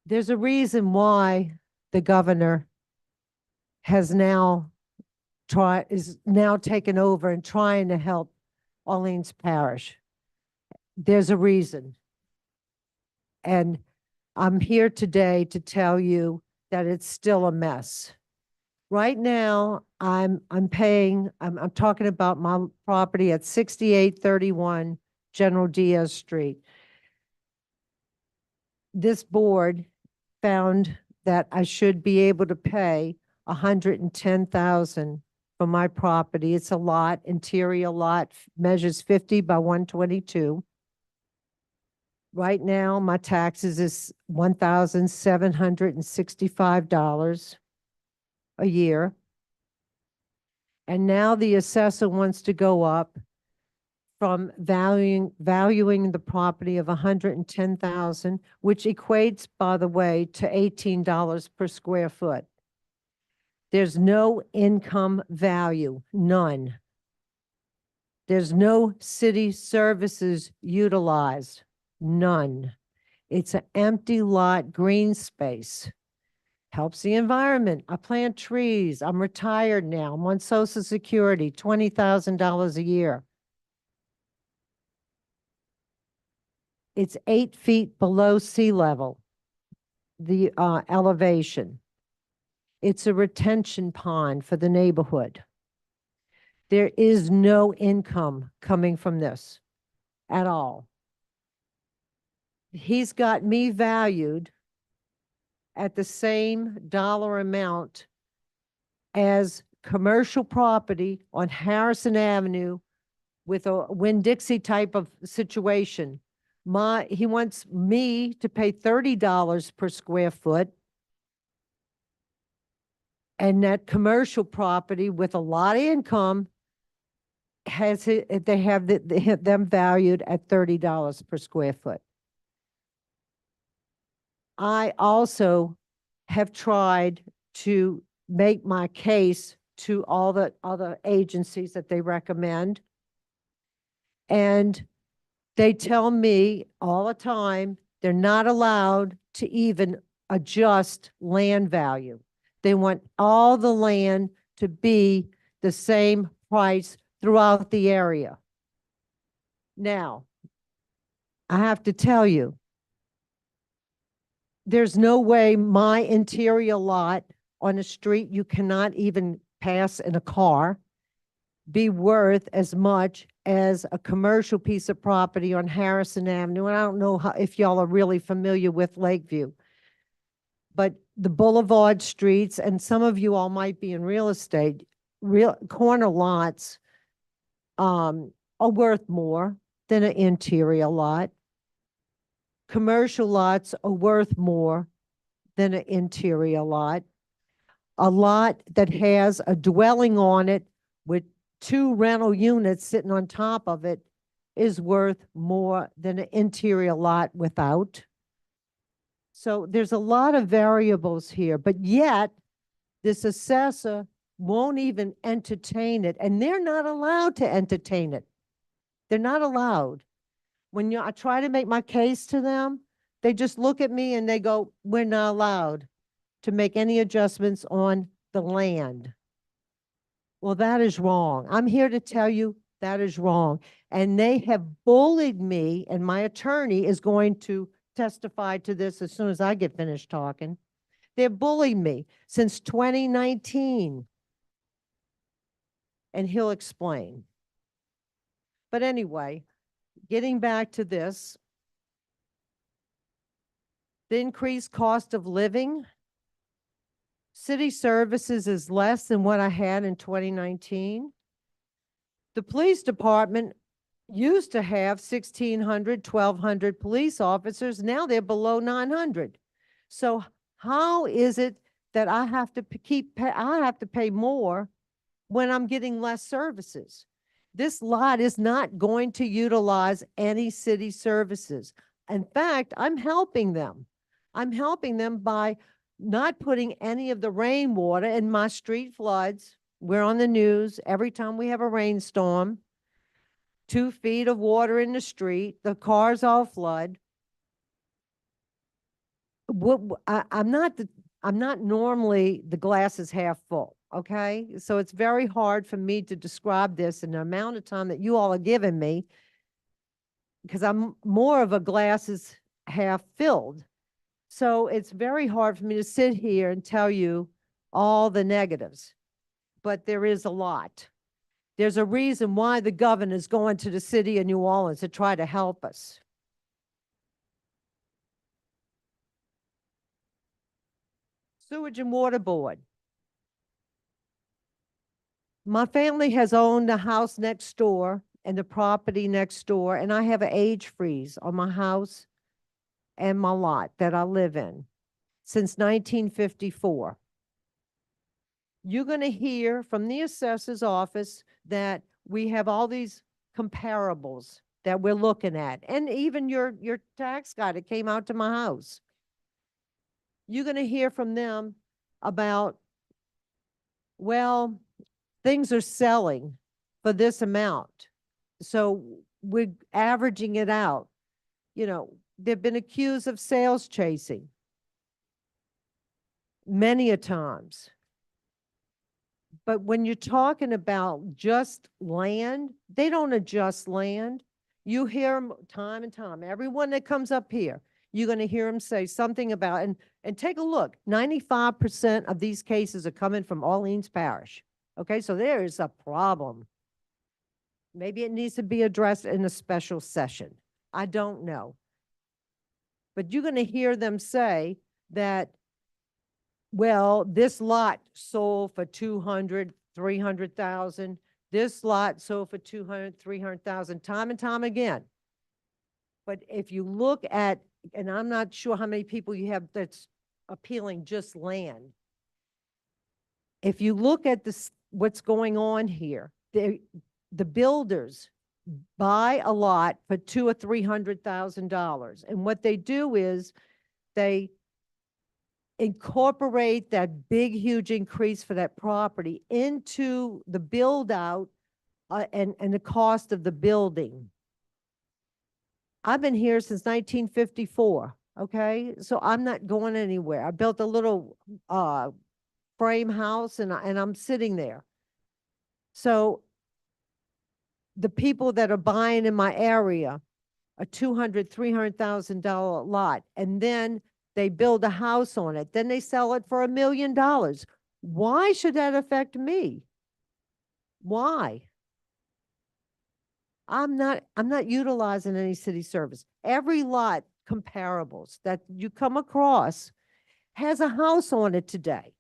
There's a reason why the governor is now taken over and trying to help Orleans Parish. There's a reason. And I'm here today to tell you that it's still a mess. Right now, I'm talking about my property at 6831 General Diaz Street. This board found that I should be able to pay $110,000 for my property. It's a lot, interior lot, measures 50 by 122. Right now, my taxes is $1,765 a year. And now the assessor wants to go up from valuing the property of 110,000, which equates, by the way, to $18 per square foot. There's no income value, none. There's no city services utilized, none. It's an empty lot, green space. Helps the environment. I plant trees. I'm retired now. I'm on Social Security, $20,000 a year. It's 8 feet below sea level, the elevation. It's a retention pond for the neighborhood. There is no income coming from this at all. He's got me valued at the same dollar amount as commercial property on Harrison Avenue with a Winn-Dixie type of situation. He wants me to pay $30 per square foot. And that commercial property with a lot of income they have them valued at $30 per square foot. I also have tried to make my case to all the other agencies that they recommend. And they tell me all the time, they're not allowed to even adjust land value. They want all the land to be the same price throughout the area. Now, I have to tell you, there's no way my interior lot on a street you cannot even pass in a car be worth as much as a commercial piece of property on Harrison Avenue. And I don't know if y'all are really familiar with Lakeview, but the boulevard streets, and some of you all might be in real estate, real corner lots are worth more than an interior lot. Commercial lots are worth more than an interior lot. A lot that has a dwelling on it with 2 rental units sitting on top of it is worth more than an interior lot without. So there's a lot of variables here, but yet this assessor won't even entertain it, and they're not allowed to entertain it. They're not allowed. When I try to make my case to them, they just look at me and they go, we're not allowed to make any adjustments on the land. Well, that is wrong. I'm here to tell you that is wrong. And they have bullied me, and my attorney is going to testify to this as soon as I get finished talking. They're bullying me since 2019. And he'll explain. But anyway, getting back to this, the increased cost of living, city services is less than what I had in 2019. The police department used to have 1,600, 1,200 police officers. Now they're below 900. So how is it that I have to pay more when I'm getting less services? This lot is not going to utilize any city services. In fact, I'm helping them. I'm helping them by not putting any of the rainwater in my street floods. We're on the news every time we have a rainstorm. 2 feet of water in the street, the cars all flood. I'm not normally the glass is half full, okay? So it's very hard for me to describe this in the amount of time that you all are giving me, because I'm more of a glass is half filled. So it's very hard for me to sit here and tell you all the negatives, but there is a lot. There's a reason why the governor's going to the city of New Orleans to try to help us. Sewage and Water Board. My family has owned the house next door and the property next door, and I have an age freeze on my house and my lot that I live in since 1954. You're going to hear from the assessor's office that we have all these comparables that we're looking at, and even your tax guy that came out to my house. You're gonna hear from them about, well, things are selling for this amount. So we're averaging it out. You know, they've been accused of sales chasing many a times. But when you're talking about just land, they don't adjust land. You hear them time and time. Everyone that comes up here, you're going to hear them say something about, and take a look, 95% of these cases are coming from Orleans Parish. Okay, so there is a problem. Maybe it needs to be addressed in a special session. I don't know. But you're going to hear them say that, well, this lot sold for 200, 300,000. This lot sold for 200, 300,000, time and time again. But if you look at, and I'm not sure how many people you have that's appealing just land. If you look at this, what's going on here, the builders buy a lot for $200,000 or $300,000. And what they do is they incorporate that big, huge increase for that property into the build out and the cost of the building. I've been here since 1954, okay? So I'm not going anywhere. I built a little frame house and I'm sitting there. So the people that are buying in my area a $200,000, $300,000 lot, and then they build a house on it, then they sell it for $1 million. Why should that affect me? Why? I'm not utilizing any city service. Every lot comparables that you come across has a house on it today.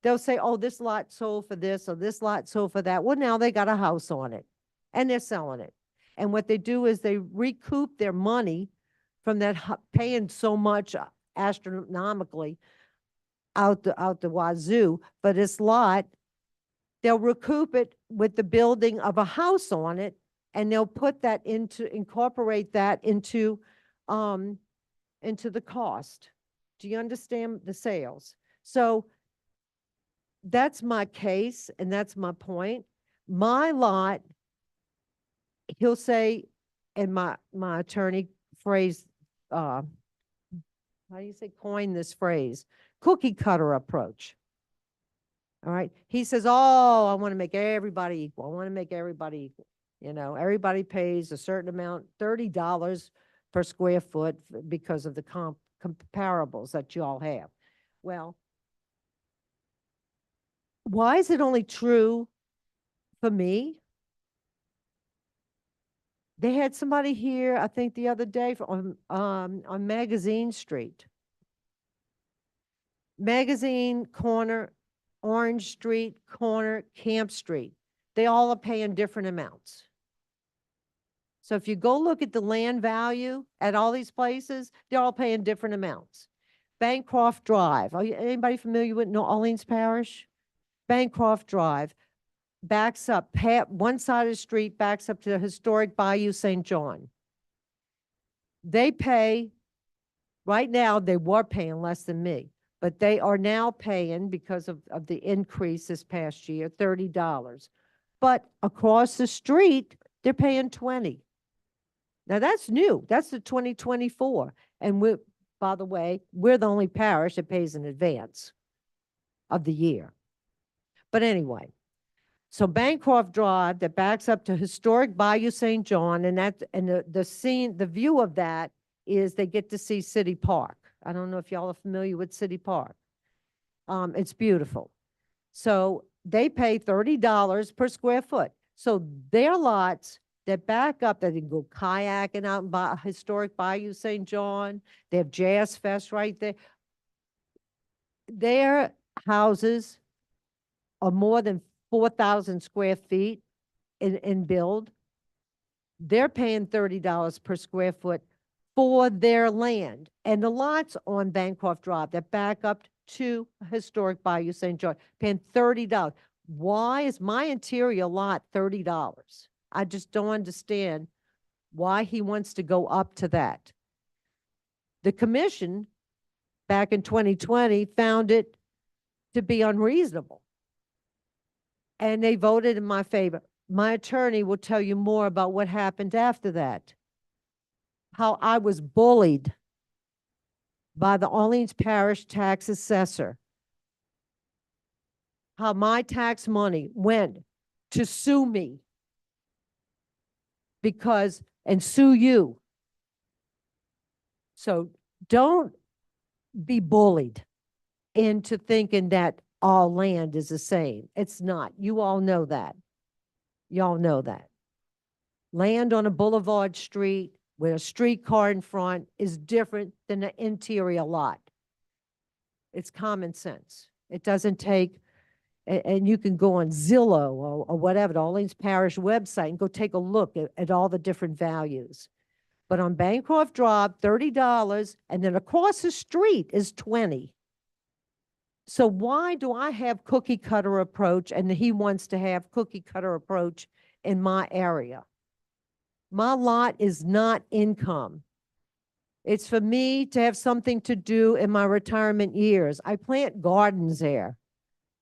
They'll say, oh, this lot sold for this, or this lot sold for that. Well, now they got a house on it and they're selling it. And what they do is they recoup their money from that paying so much astronomically out the wazoo for this lot. They'll recoup it with the building of a house on it, and they'll put that incorporate that into the cost. Do you understand the sales? So that's my case, and that's my point. My lot, he'll say, and my attorney phrase, how do you say, coin this phrase, cookie cutter approach. All right. He says, oh, I want to make everybody equal. I want to make everybody equal. You know, everybody pays a certain amount, $30 per square foot because of the comparables that you all have. Well, why is it only true for me? They had somebody here, I think the other day on Magazine Street. Magazine corner, Orange Street corner, Camp Street. They all are paying different amounts. So if you go look at the land value at all these places, they're all paying different amounts. Bancroft Drive, anybody familiar with New Orleans Parish? Bancroft Drive backs up, one side of the street backs up to the historic Bayou St. John. They pay, right now they were paying less than me, but they are now paying, because of the increase this past year, $30. But across the street, they're paying $20. Now that's new. That's the 2024. And by the way, we're the only parish that pays in advance of the year. But anyway, so Bancroft Drive that backs up to historic Bayou St. John, and the view of that is they get to see City Park. I don't know if y'all are familiar with City Park. It's beautiful. So they pay $30 per square foot. So their lots that back up, that they can go kayaking out in historic Bayou St. John. They have Jazz Fest right there. Their houses are more than 4,000 square feet in build. They're paying $30 per square foot for their land. And the lots on Bancroft Drive that back up to historic Bayou St. John, paying $30. Why is my interior lot $30? I just don't understand why he wants to go up to that. The commission back in 2020 found it to be unreasonable. And they voted in my favor. My attorney will tell you more about what happened after that. How I was bullied by the Orleans Parish tax assessor. How my tax money went to sue me and sue you. So don't be bullied into thinking that all land is the same. It's not. You all know that. Y'all know that. Land on a boulevard street with a streetcar in front is different than an interior lot. It's common sense. It doesn't take, and you can go on Zillow or whatever, the Orleans Parish website, and go take a look at all the different values. But on Bancroft Drive, $30, and then across the street is 20. So why do I have cookie cutter approach and he wants to have cookie cutter approach in my area? My lot is not income. It's for me to have something to do in my retirement years. I plant gardens there.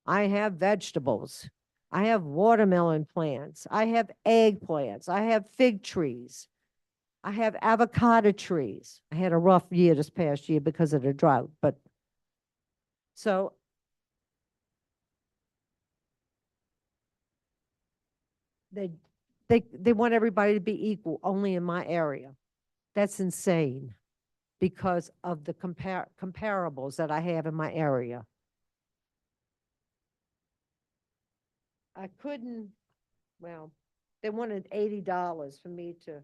I have vegetables. I have watermelon plants. I have eggplants. I have fig trees. I have avocado trees. I had a rough year this past year because of the drought, but so they want everybody to be equal only in my area. That's insane because of the comparables that I have in my area. I couldn't, well, they wanted $80 for me to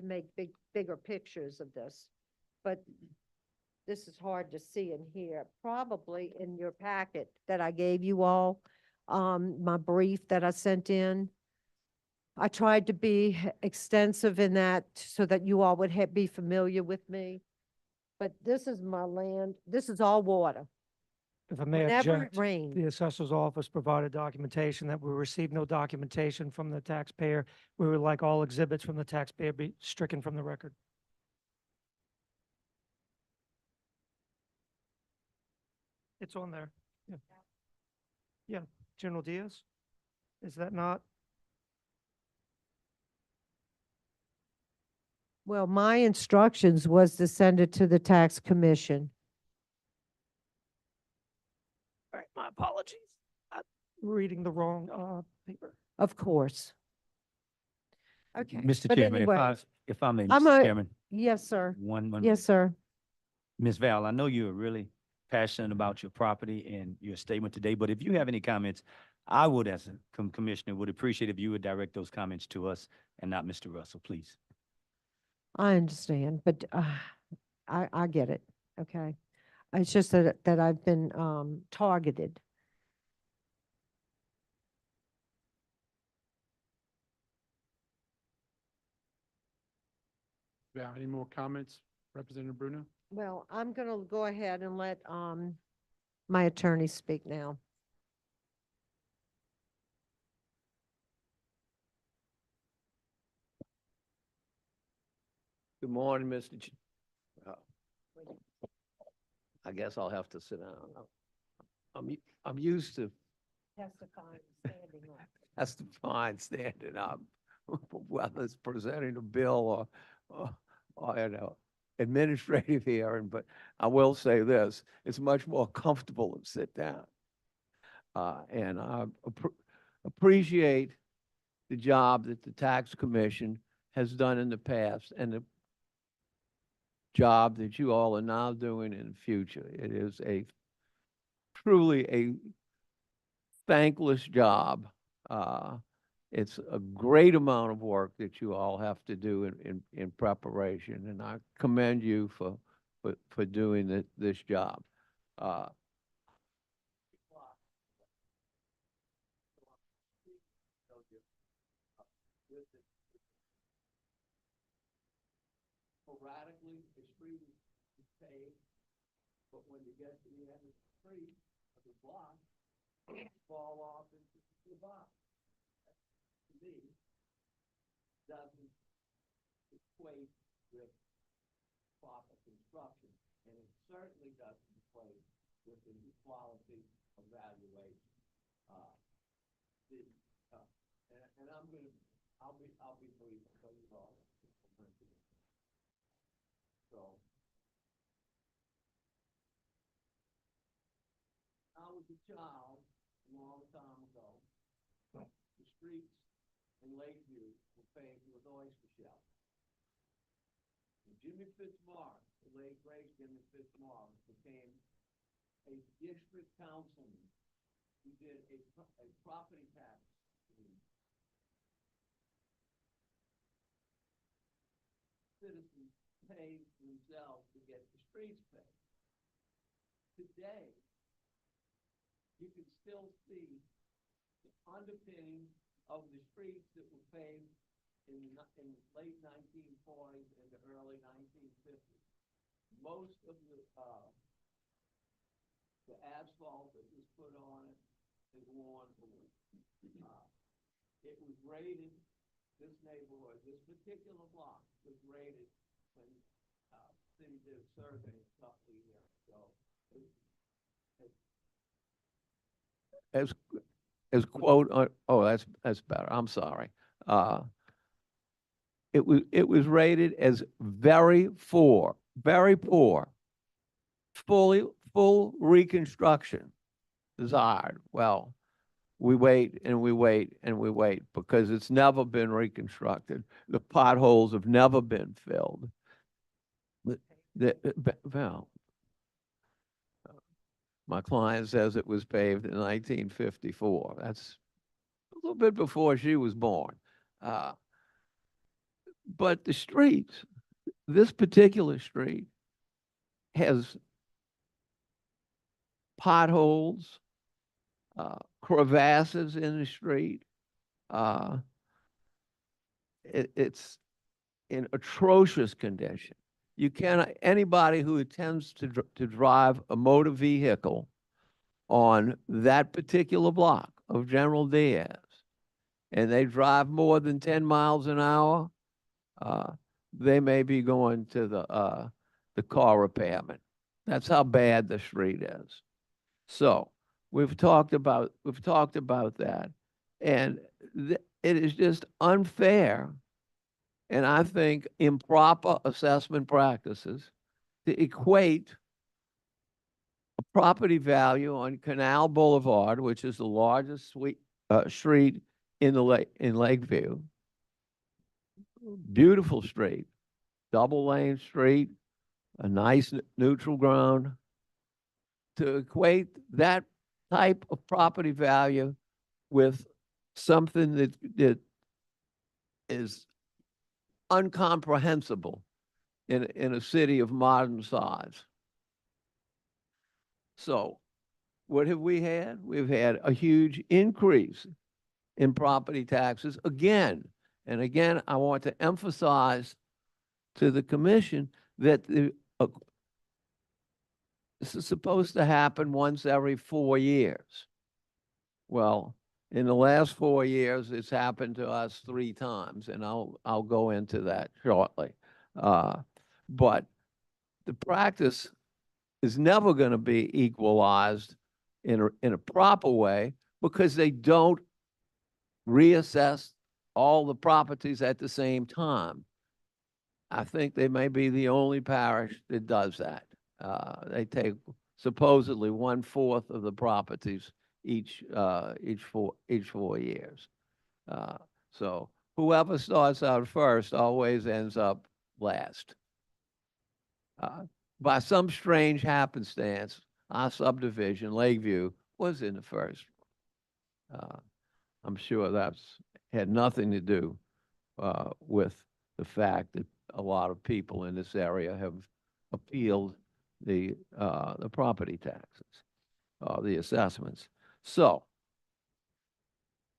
make bigger pictures of this. But this is hard to see in here. Probably in your packet that I gave you all, my brief that I sent in. I tried to be extensive in that so that you all would be familiar with me. But this is my land. This is all water. If I may Whenever it object, rains. the assessor's office provided documentation that we received no documentation from the taxpayer. We would like all exhibits from the taxpayer be stricken from the record. It's on there. Yeah. Yeah, General Diaz? Is that not? Well, my instructions was to send it to the tax commission. All right, my apologies. I'm reading the wrong paper. Of course. Okay. Mr. but Chairman, anyway, if I may, I'm Mr. a- Chairman, Yes, sir. one. Yes, sir. Ms. Val, I know you're really passionate about your property and your statement today, but if you have any comments, I would, as a commissioner, would appreciate if you would direct those comments to us and not Mr. Russell, please. I understand, but I get it. Okay. It's just that I've been targeted. Val, any more comments, Representative Bruno? Well, I'm going to go ahead and let my attorney speak now. Good morning, Mr. I guess I'll have to sit down. I'm used to, Testifying, standing up. that's the fine standing up, whether it's presenting a bill or, administrative hearing, but I will say this, it's much more comfortable to sit down. And I appreciate the job that the tax commission has done in the past and the job that you all are now doing in the future. It is truly a thankless job. It's a great amount of work that you all have to do in preparation, and I commend you for doing this job. Sporadically, the street is paved, but when you get to the end of the street, of the block, you fall off into the bottom. me doesn't equate with proper construction, and it certainly doesn't equate with the quality of valuation. And I'll be brief, because you all. So, I was a child a long time ago. The streets in Lakeview were paved with oyster shells. And Jimmy Fitzmaurice, the late great Jimmy Fitzmaurice, became a district councilman who did a property tax scheme. Citizens pay themselves to get the streets paved. Today, you can still see the underpinning of the streets that were paved in late 1940s and the early 1950s. Most of the asphalt that was put on it is worn away. It was rated, this neighborhood, this particular block was rated when city did a survey a couple of years ago. As quote on, oh, that's better. I'm sorry. It was rated as very poor, full reconstruction desired. Well, we wait and we wait and we wait because it's never been reconstructed. The potholes have never been filled. Well, my client says it was paved in 1954. That's a little bit before she was born. But the streets, this particular street has potholes, crevasses in the street. It's in atrocious condition. You cannot, anybody who intends to drive a motor vehicle on that particular block of General Diaz, and they drive more than 10 miles an hour, they may be going to the car repairman. That's how bad the street is. So we've talked about that, and it is just unfair, and I think improper assessment practices to equate a property value on Canal Boulevard, which is the largest street in Lakeview. Beautiful street, double lane street, a nice neutral ground. To equate that type of property value with something that is incomprehensible in a city of modern size. So what have we had? We've had a huge increase in property taxes again. And again, I want to emphasize to the commission that this is supposed to happen once every 4 years. Well, in the last 4 years, it's happened to us 3 times, and I'll go into that shortly. But the practice is never going to be equalized in a proper way because they don't reassess all the properties at the same time. I think they may be the only parish that does that. They take supposedly 1/4 of the properties each 4 years. So whoever starts out first always ends up last. By some strange happenstance, our subdivision, Lakeview, was in the first. I'm sure that's had nothing to do with the fact that a lot of people in this area have appealed the property taxes, the assessments. So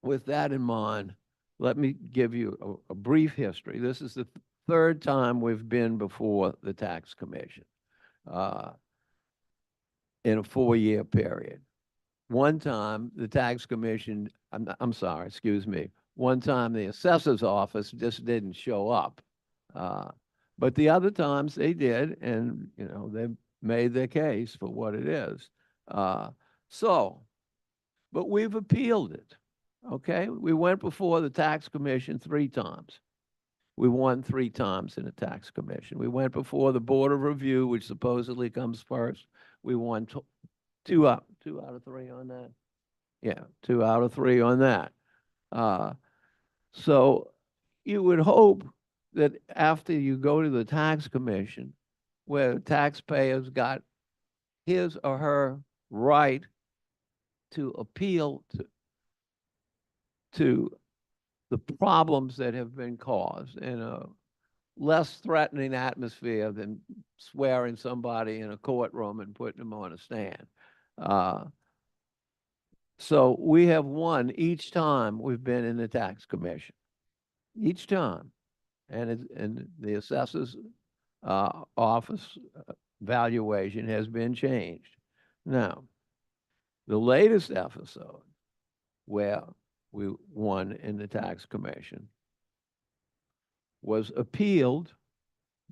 with that in mind, let me give you a brief history. This is the 3rd time we've been before the tax commission in a 4-year period. One time, the tax commission, I'm sorry, excuse me, one time the assessor's office just didn't show up. But the other times they did, and, you know, they made their case for what it is. But we've appealed it, okay? We went before the tax commission 3 times. We won 3 times in the tax commission. We went before the board of review, which supposedly comes first. We won 2 out of 3 on that. Yeah, 2 out of 3 on that. So you would hope that after you go to the tax commission, where the taxpayers got his or her right to appeal to the problems that have been caused in a less threatening atmosphere than swearing somebody in a courtroom and putting them on a stand. So we have won each time we've been in the tax commission, each time. And the assessor's office valuation has been changed. Now, the latest episode where we won in the tax commission was appealed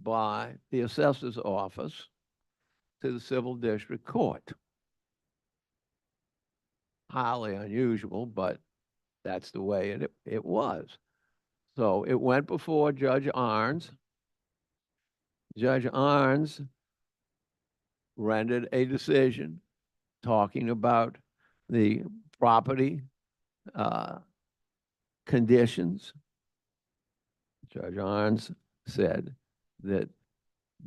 by the assessor's office to the civil district court. Highly unusual, but that's the way it was. So it went before Judge Arns. Judge Arns rendered a decision talking about the property conditions. Judge Arns said that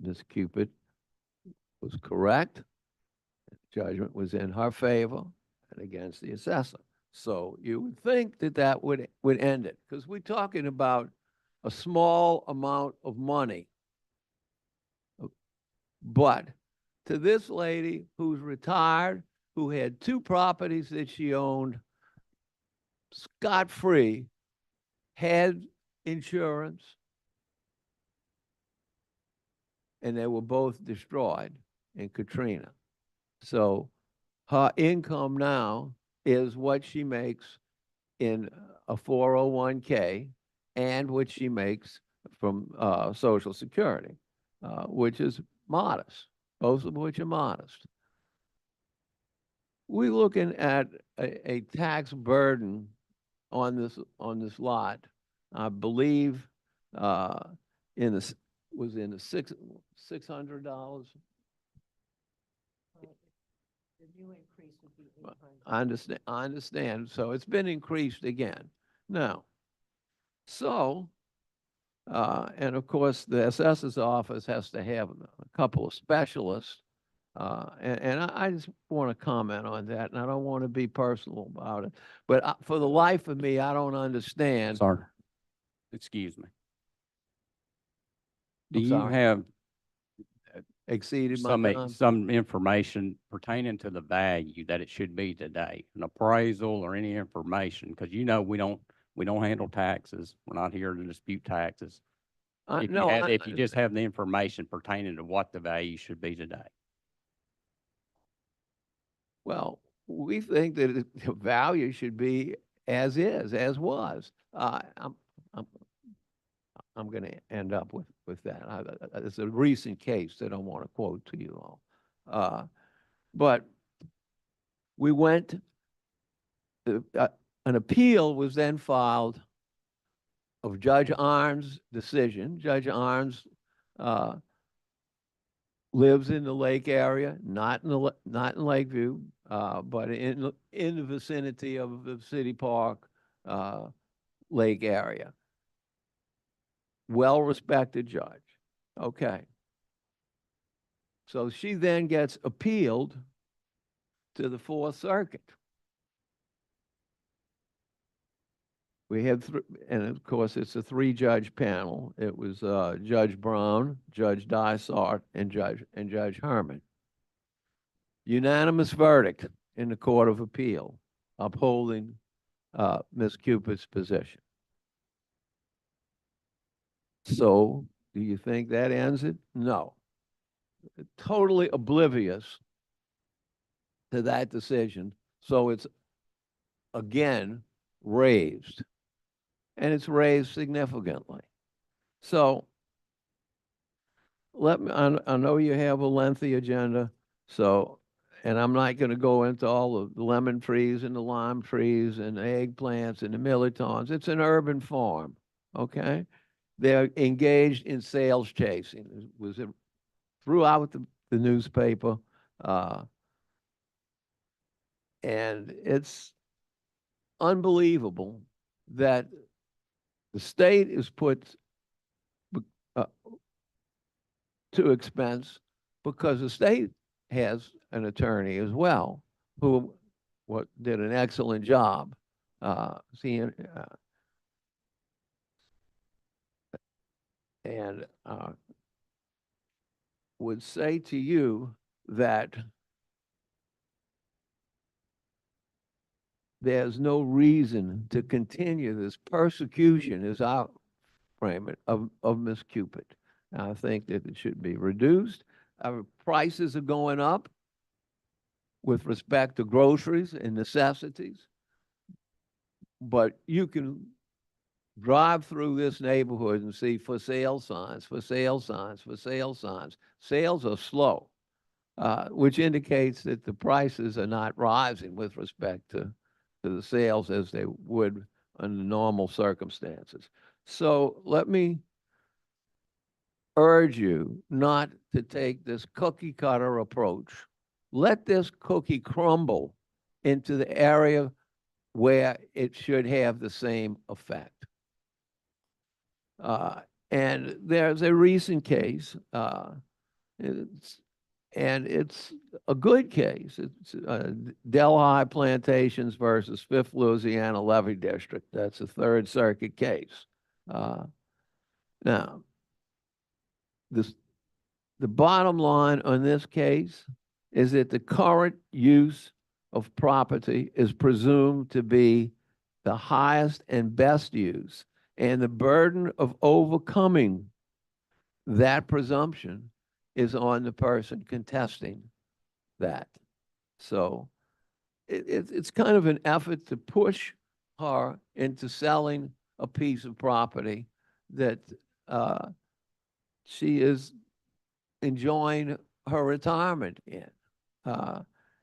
Ms. Cupid was correct. Judgment was in her favor and against the assessor. So you would think that that would end it, because we're talking about a small amount of money. But to this lady who's retired, who had 2 properties that she owned scot-free, had insurance, and they were both destroyed in Katrina. So her income now is what she makes in a 401k and what she makes from Social Security, which is modest, both of which are modest. We're looking at a tax burden on this lot, I believe, in the $600. The new increase would be I understand. So it's been increased again. Now, so, and of course, the assessor's office has to have a couple of specialists. And I just want to comment on that, and I don't want to be personal about it. But for the life of me, I don't understand. Sorry, excuse me. Do I'm you sorry. have Exceeded my time. some information pertaining to the value that it should be today, an appraisal or any information? Because you know we don't handle taxes. We're not here to dispute taxes. If you just have the information pertaining to what the value should be today. Well, we think that the value should be as is, as was. I'm going to end up with that. It's a recent case that I want to quote to you all. But we went, an appeal was then filed of Judge Arns' decision. Judge Arns lives in the lake area, not in Lakeview, but in the vicinity of the City Park lake area. Well-respected judge. Okay. So she then gets appealed to the 4th Circuit. We had, and of course, it's a 3-judge panel. It was Judge Brown, Judge Dysart, and Judge Herman. Unanimous verdict in the Court of Appeal upholding Ms. Cupid's position. So, do you think that ends it? No. Totally oblivious to that decision. So it's again raised. and it's raised significantly. So I know you have a lengthy agenda, so, and I'm not going to go into all of the lemon trees and the lime trees and the eggplants and the milletons. It's an urban farm, okay? They're engaged in sales chasing. It was throughout the newspaper. And it's unbelievable that the state is put uh, to expense because the state has an attorney as well who did an excellent job. Seeing and would say to you that there's no reason to continue this persecution, as I frame it, of Miss Cupid. I think that it should be reduced. Our prices are going up with respect to groceries and necessities. But you can drive through this neighborhood and see for sale signs, for sale signs, for sale signs. Sales are slow, which indicates that the prices are not rising with respect to the sales as they would under normal circumstances. So let me urge you not to take this cookie cutter approach. Let this cookie crumble into the area where it should have the same effect. And there's a recent case, it's a good case. It's Delhi Plantations versus Fifth Louisiana Levee District. That's a Third Circuit case. Now, the bottom line on this case is that the current use of property is presumed to be the highest and best use, and the burden of overcoming that presumption is on the person contesting that. So it's kind of an effort to push her into selling a piece of property that she is enjoying her retirement in,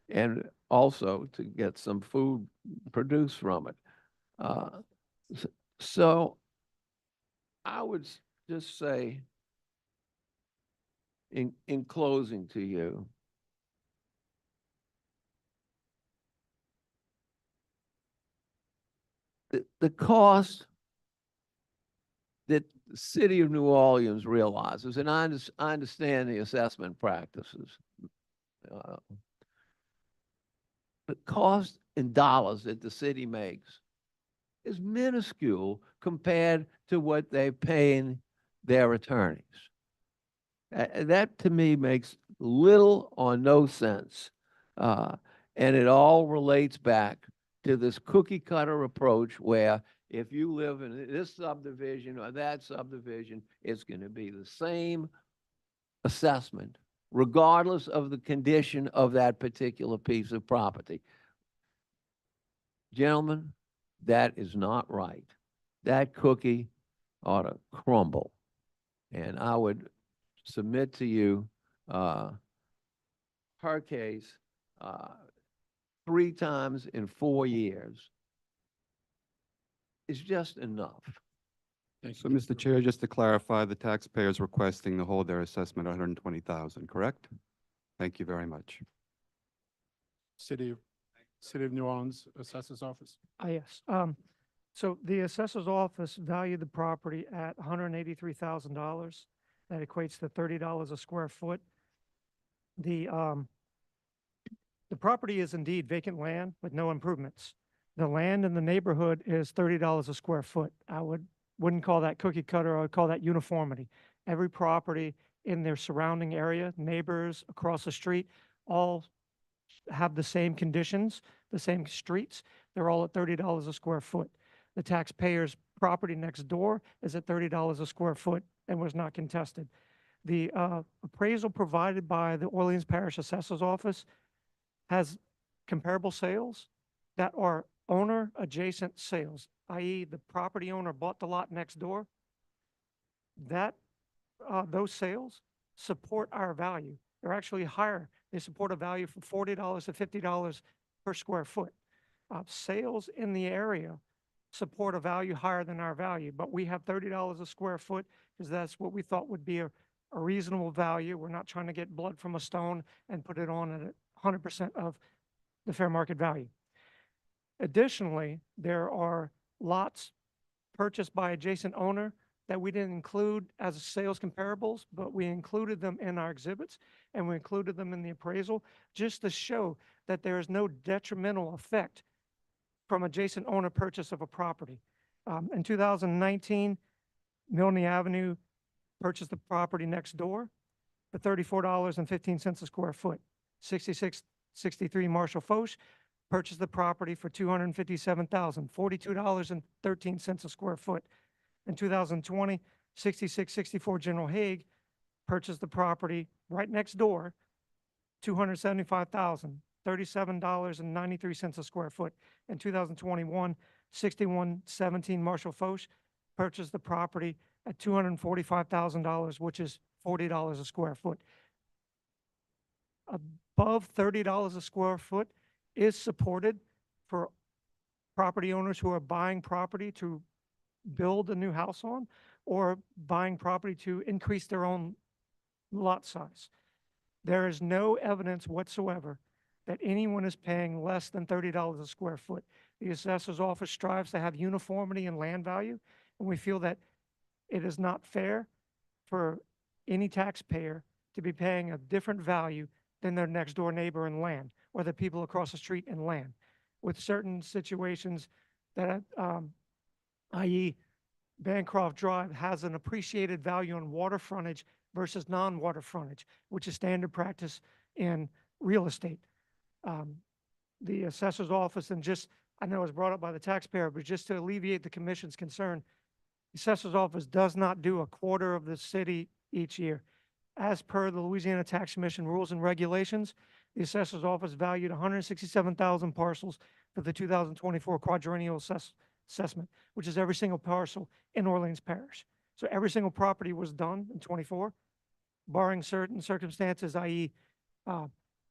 and also to get some food produced from it. So I would just say, in closing to you, the cost that the city of New Orleans realizes, and I understand the assessment practices, the cost in dollars that the city makes is minuscule compared to what they're paying their attorneys. That to me makes little or no sense. And it all relates back to this cookie cutter approach where if you live in this subdivision or that subdivision, it's going to be the same assessment, regardless of the condition of that particular piece of property. Gentlemen, that is not right. That cookie ought to crumble. And I would submit to you her case 3 times in 4 years is just enough. So, Mr. Chair, just to clarify, the taxpayers requesting to hold their assessment at 120,000, correct? Thank you very much. City of New Orleans Assessor's Office. Yes. So the assessor's office valued the property at $183,000. That equates to $30 a square foot. The property is indeed vacant land with no improvements. The land in the neighborhood is $30 a square foot. I wouldn't call that cookie cutter. I would call that uniformity. Every property in their surrounding area, neighbors across the street, all have the same conditions, the same streets. They're all at $30 a square foot. The taxpayer's property next door is at $30 a square foot and was not contested. The appraisal provided by the Orleans Parish Assessor's Office has comparable sales that are owner adjacent sales, i.e. the property owner bought the lot next door, that, those sales support our value. They're actually higher. They support a value from $40 to $50 per square foot. Sales in the area support a value higher than our value, but we have $30 a square foot because that's what we thought would be a reasonable value. We're not trying to get blood from a stone and put it on at 100% of the fair market value. Additionally, there are lots purchased by adjacent owner that we didn't include as sales comparables, but we included them in our exhibits and we included them in the appraisal just to show that there is no detrimental effect from adjacent owner purchase of a property. In 2019, Milne Avenue purchased the property next door for $34.15 a square foot. 6663 Marshall Foch purchased the property for $257,000, $42.13 a square foot. In 2020, 6664 General Hague purchased the property right next door, $275,000, $37.93 a square foot. In 2021, 6117 Marshall Foch purchased the property at $245,000, which is $40 a square foot. Above $30 a square foot is supported for property owners who are buying property to build a new house on or buying property to increase their own lot size. There is no evidence whatsoever that anyone is paying less than $30 a square foot. The assessor's office strives to have uniformity in land value, and we feel that it is not fair for any taxpayer to be paying a different value than their next door neighbor in land or the people across the street in land. With certain situations that, i.e. Bancroft Drive has an appreciated value on water frontage versus non-water frontage, which is standard practice in real estate. The assessor's office, and just, I know it was brought up by the taxpayer, but just to alleviate the commission's concern, the assessor's office does not do a quarter of the city each year. As per the Louisiana Tax Commission rules and regulations, the assessor's office valued 167,000 parcels for the 2024 quadrennial assessment, which is every single parcel in Orleans Parish. So every single property was done in 24, barring certain circumstances, i.e.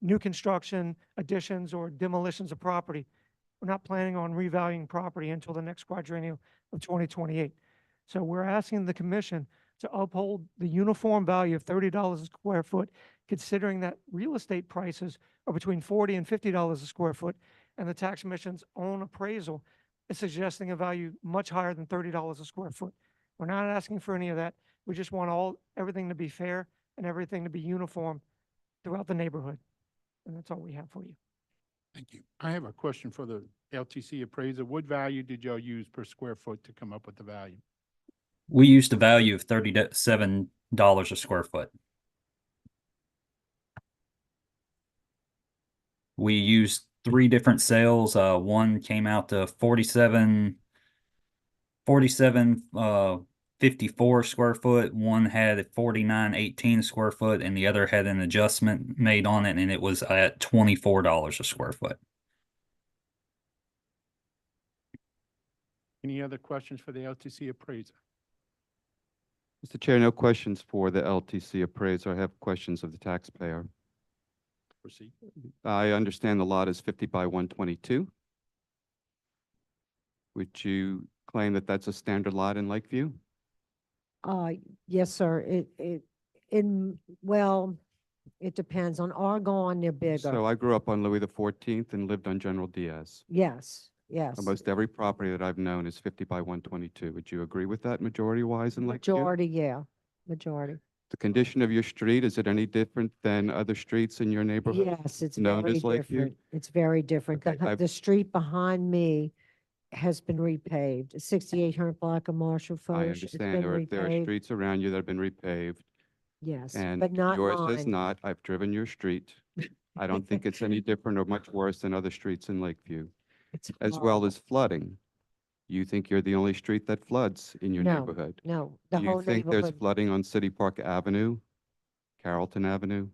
New construction, additions, or demolitions of property. We're not planning on revaluing property until the next quadrennial of 2028. So we're asking the commission to uphold the uniform value of $30 a square foot, considering that real estate prices are between $40 and $50 a square foot, and the tax commission's own appraisal is suggesting a value much higher than $30 a square foot. We're not asking for any of that. We just want everything to be fair and everything to be uniform throughout the neighborhood. And that's all we have for you. Thank you. I have a question for the LTC appraiser. What value did y'all use per square foot to come up with the value? We used a value of $37 a square foot. We used 3 different sales. One came out to 54 square foot. One had 49.18 square foot, and the other had an adjustment made on it, and it was at $24 a square foot. Any other questions for the LTC appraiser? Mr. Chair, no questions for the LTC appraiser. I have questions of the taxpayer. Proceed. I understand the lot is 50 by 122. Would you claim that that's a standard lot in Lakeview? Yes, sir. Well, it depends. On Argonne, they're bigger. So I grew up on Louis XIV and lived on General Diaz. Yes, yes. Almost every property that I've known is 50 by 122. Would you agree with that majority-wise in Lakeview? Majority, yeah, majority. The condition of your street, is it any different than other streets in your neighborhood? Yes, it's known very as Lakeview? different. It's very different. Okay, The street behind me has been repaved. 6800 block of Marshall Foch. I It's understand been there are repaved. streets around you that have been repaved, Yes, and but not yours has mine. not. I've driven your street. I don't think it's any different or much worse than other streets in Lakeview, It's as well horrible. as flooding. You think you're the only street that floods in your No, neighborhood? No, the Do whole you think there's neighborhood. flooding on City Park Avenue, Carrollton Avenue?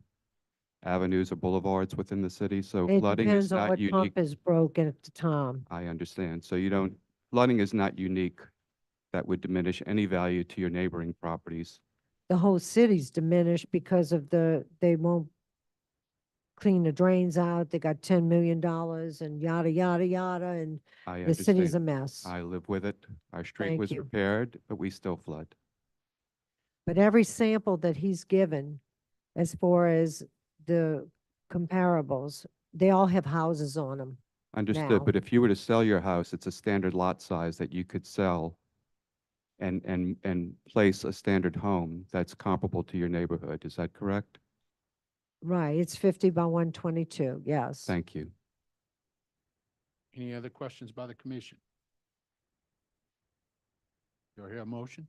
avenues or boulevards within the city, so It flooding is depends on not what unique. pump is broken at the time. I understand. So you don't, flooding is not unique. That would diminish any value to your neighboring properties. The whole city's diminished because of they won't clean the drains out. They got $10 million and yada, yada, yada, and I the city's a understand. mess. I live with it. Our street Thank was you. repaired, but we still flood. But every sample that he's given, as far as the comparables, they all have houses on them. Understood, Now. but if you were to sell your house, it's a standard lot size that you could sell and place a standard home that's comparable to your neighborhood. Is that correct? Right, it's 50 by 122, yes. Thank you. Any other questions by the commission? Do I hear a motion?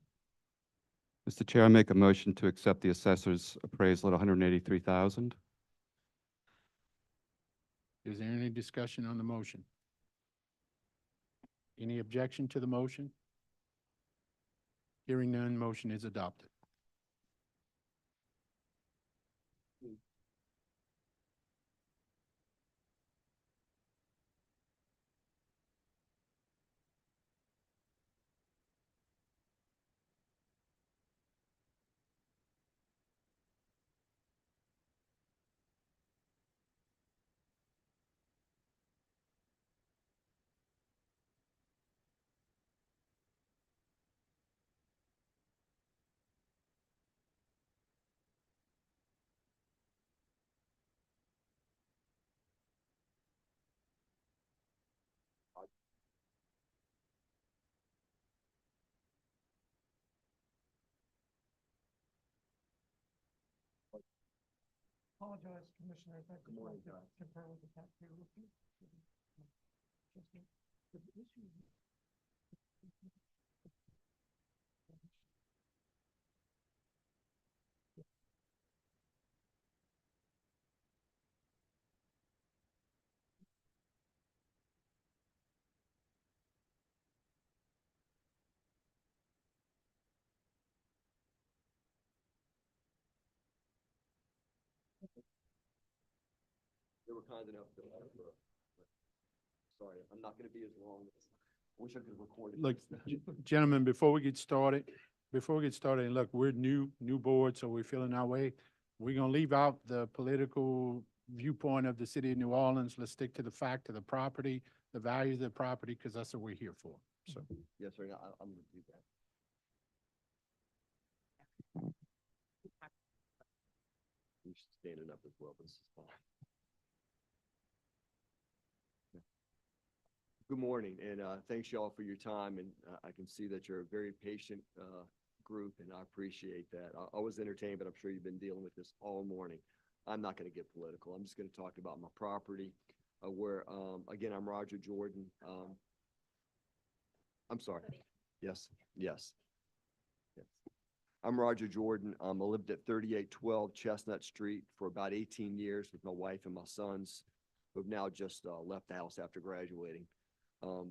Mr. Chair, I make a motion to accept the assessor's appraisal at 183,000. Is there any discussion on the motion? Any objection to the motion? Hearing none, motion is adopted. Apologize, Commissioners. I just wanted to compare with the tax pay report. They were kind enough to, sorry, I'm not gonna be as long. I wish I could record it. Look, gentlemen, before we get started, and look, we're new board, so we're feeling our way. We're gonna leave out the political viewpoint of the city of New Orleans. Let's stick to the fact of the property, the value of the property, because that's what we're here for, so. Yes, sir, I'm gonna do that. You're standing up as well, but this is fine. Good morning, and thanks y'all for your time, and I can see that you're a very patient group, and I appreciate that. I was entertained, but I'm sure you've been dealing with this all morning. I'm not going to get political. I'm just going to talk about my property, where, again, I'm Roger Jordan. I'm sorry. Yes. I'm Roger Jordan. I lived at 3812 Chestnut Street for about 18 years with my wife and my sons, who have now just left the house after graduating. I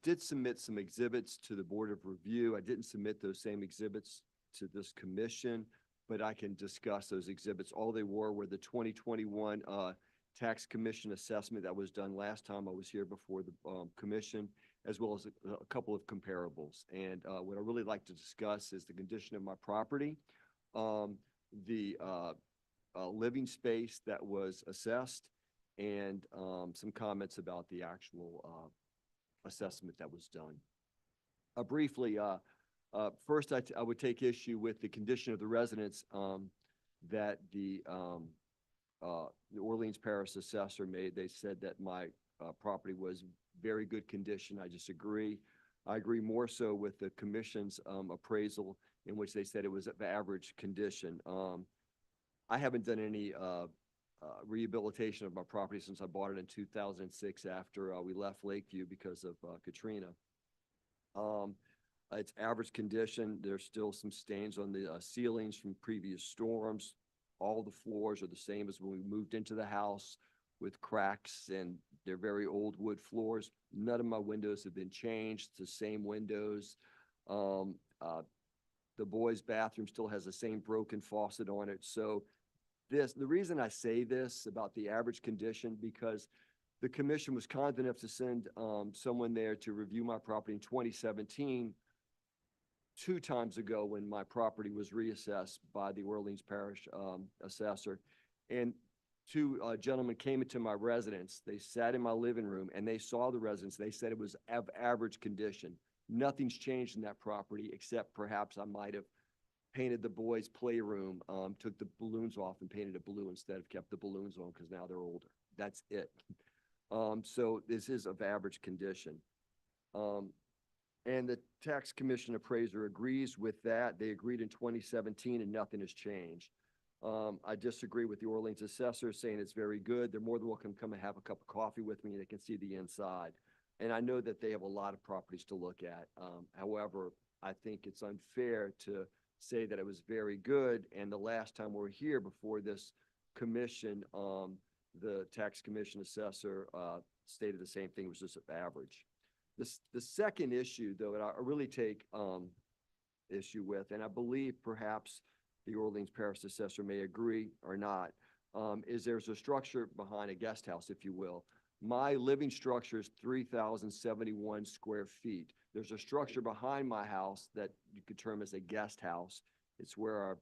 did submit some exhibits to the Board of Review. I didn't submit those same exhibits to this commission, but I can discuss those exhibits. All they were the 2021 tax commission assessment that was done last time I was here before the commission, as well as a couple of comparables. And what I really like to discuss is the condition of my property, the living space that was assessed, and some comments about the actual assessment that was done. Briefly, first I would take issue with the condition of the residence that the Orleans Parish assessor made. They said that my property was very good condition. I disagree. I agree more so with the commission's appraisal, in which they said it was of average condition. I haven't done any rehabilitation of my property since I bought it in 2006 after we left Lakeview because of Katrina. It's average condition. There's still some stains on the ceilings from previous storms. All the floors are the same as when we moved into the house, with cracks, and they're very old wood floors. None of my windows have been changed. It's the same windows. The boys' bathroom still has the same broken faucet on it. So the reason I say this about the average condition, because the commission was kind enough to send someone there to review my property in 2017, 2 times ago when my property was reassessed by the Orleans Parish assessor. And 2 gentlemen came into my residence. They sat in my living room and they saw the residence. They said it was of average condition. Nothing's changed in that property except perhaps I might have painted the boys' playroom, took the balloons off and painted it blue instead of kept the balloons on because now they're older. That's it. So this is of average condition. And the tax commission appraiser agrees with that. They agreed in 2017 and nothing has changed. I disagree with the Orleans assessor saying it's very good. They're more than welcome to come and have a cup of coffee with me. They can see the inside. And I know that they have a lot of properties to look at. However, I think it's unfair to say that it was very good. And the last time we were here before this commission, the tax commission assessor stated the same thing, was just average. The second issue, though, that I really take issue with, and I believe perhaps the Orleans Parish assessor may agree or not, is there's a structure behind a guest house, if you will. My living structure is 3,071 square feet. There's a structure behind my house that you could term as a guest house. It's where our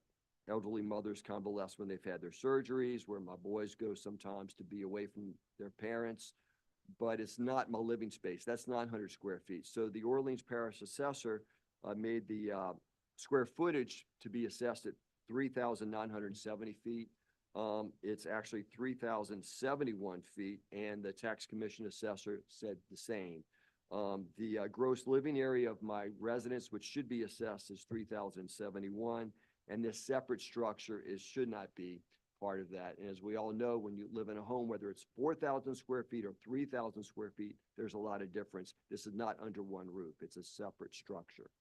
elderly mothers convalesce when they've had their surgeries, where my boys go sometimes to be away from their parents, but it's not my living space. That's 900 square feet. So the Orleans Parish assessor made the square footage to be assessed at 3,970 feet. It's actually 3,071 feet, and the tax commission assessor said the same. The gross living area of my residence, which should be assessed, is 3,071, and this separate structure should not be part of that. And as we all know, when you live in a home, whether it's 4,000 square feet or 3,000 square feet, there's a lot of difference. This is not under one roof. It's a separate structure.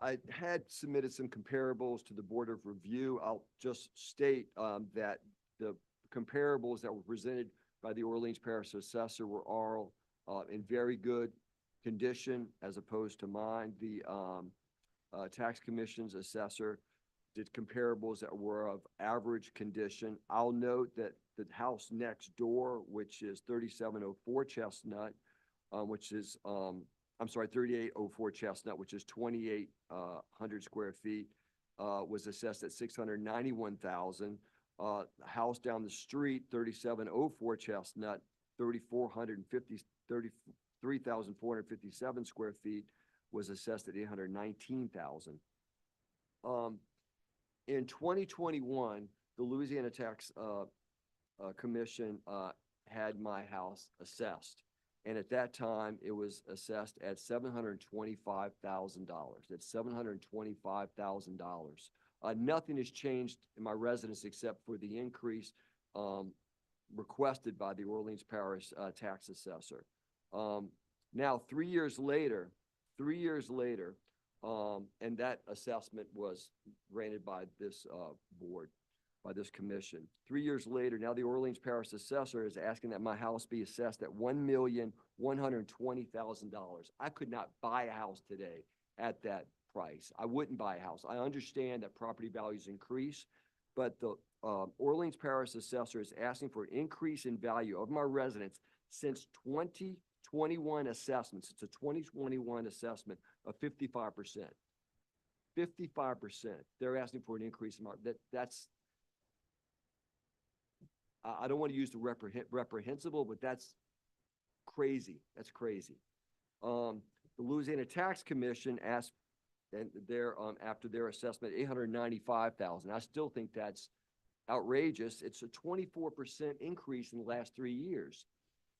I had submitted some comparables to the Board of Review. I'll just state that the comparables that were presented by the Orleans Parish assessor were all in very good condition as opposed to mine. The tax commission's assessor did comparables that were of average condition. I'll note that the house next door, which is 3704 Chestnut, which is, 3804 Chestnut, which is 2,800 square feet, was assessed at $691,000. The house down the street, 3704 Chestnut, 3,457 square feet, was assessed at $819,000. In 2021, the Louisiana Tax Commission had my house assessed. And at that time, it was assessed at $725,000. That's $725,000. Nothing has changed in my residence except for the increase requested by the Orleans Parish tax assessor. Now, 3 years later, and that assessment was granted by this board, by this commission. 3 years later, now the Orleans Parish assessor is asking that my house be assessed at $1,120,000. I could not buy a house today at that price. I wouldn't buy a house. I understand that property values increase, but the Orleans Parish assessor is asking for an increase in value of my residence since 2021 assessments. It's a 2021 assessment of 55%. 55%. They're asking for an increase in that's, I don't want to use the reprehensible, but that's crazy. That's crazy. The Louisiana Tax Commission asked, and after their assessment, $895,000. I still think that's outrageous. It's a 24% increase in the last 3 years.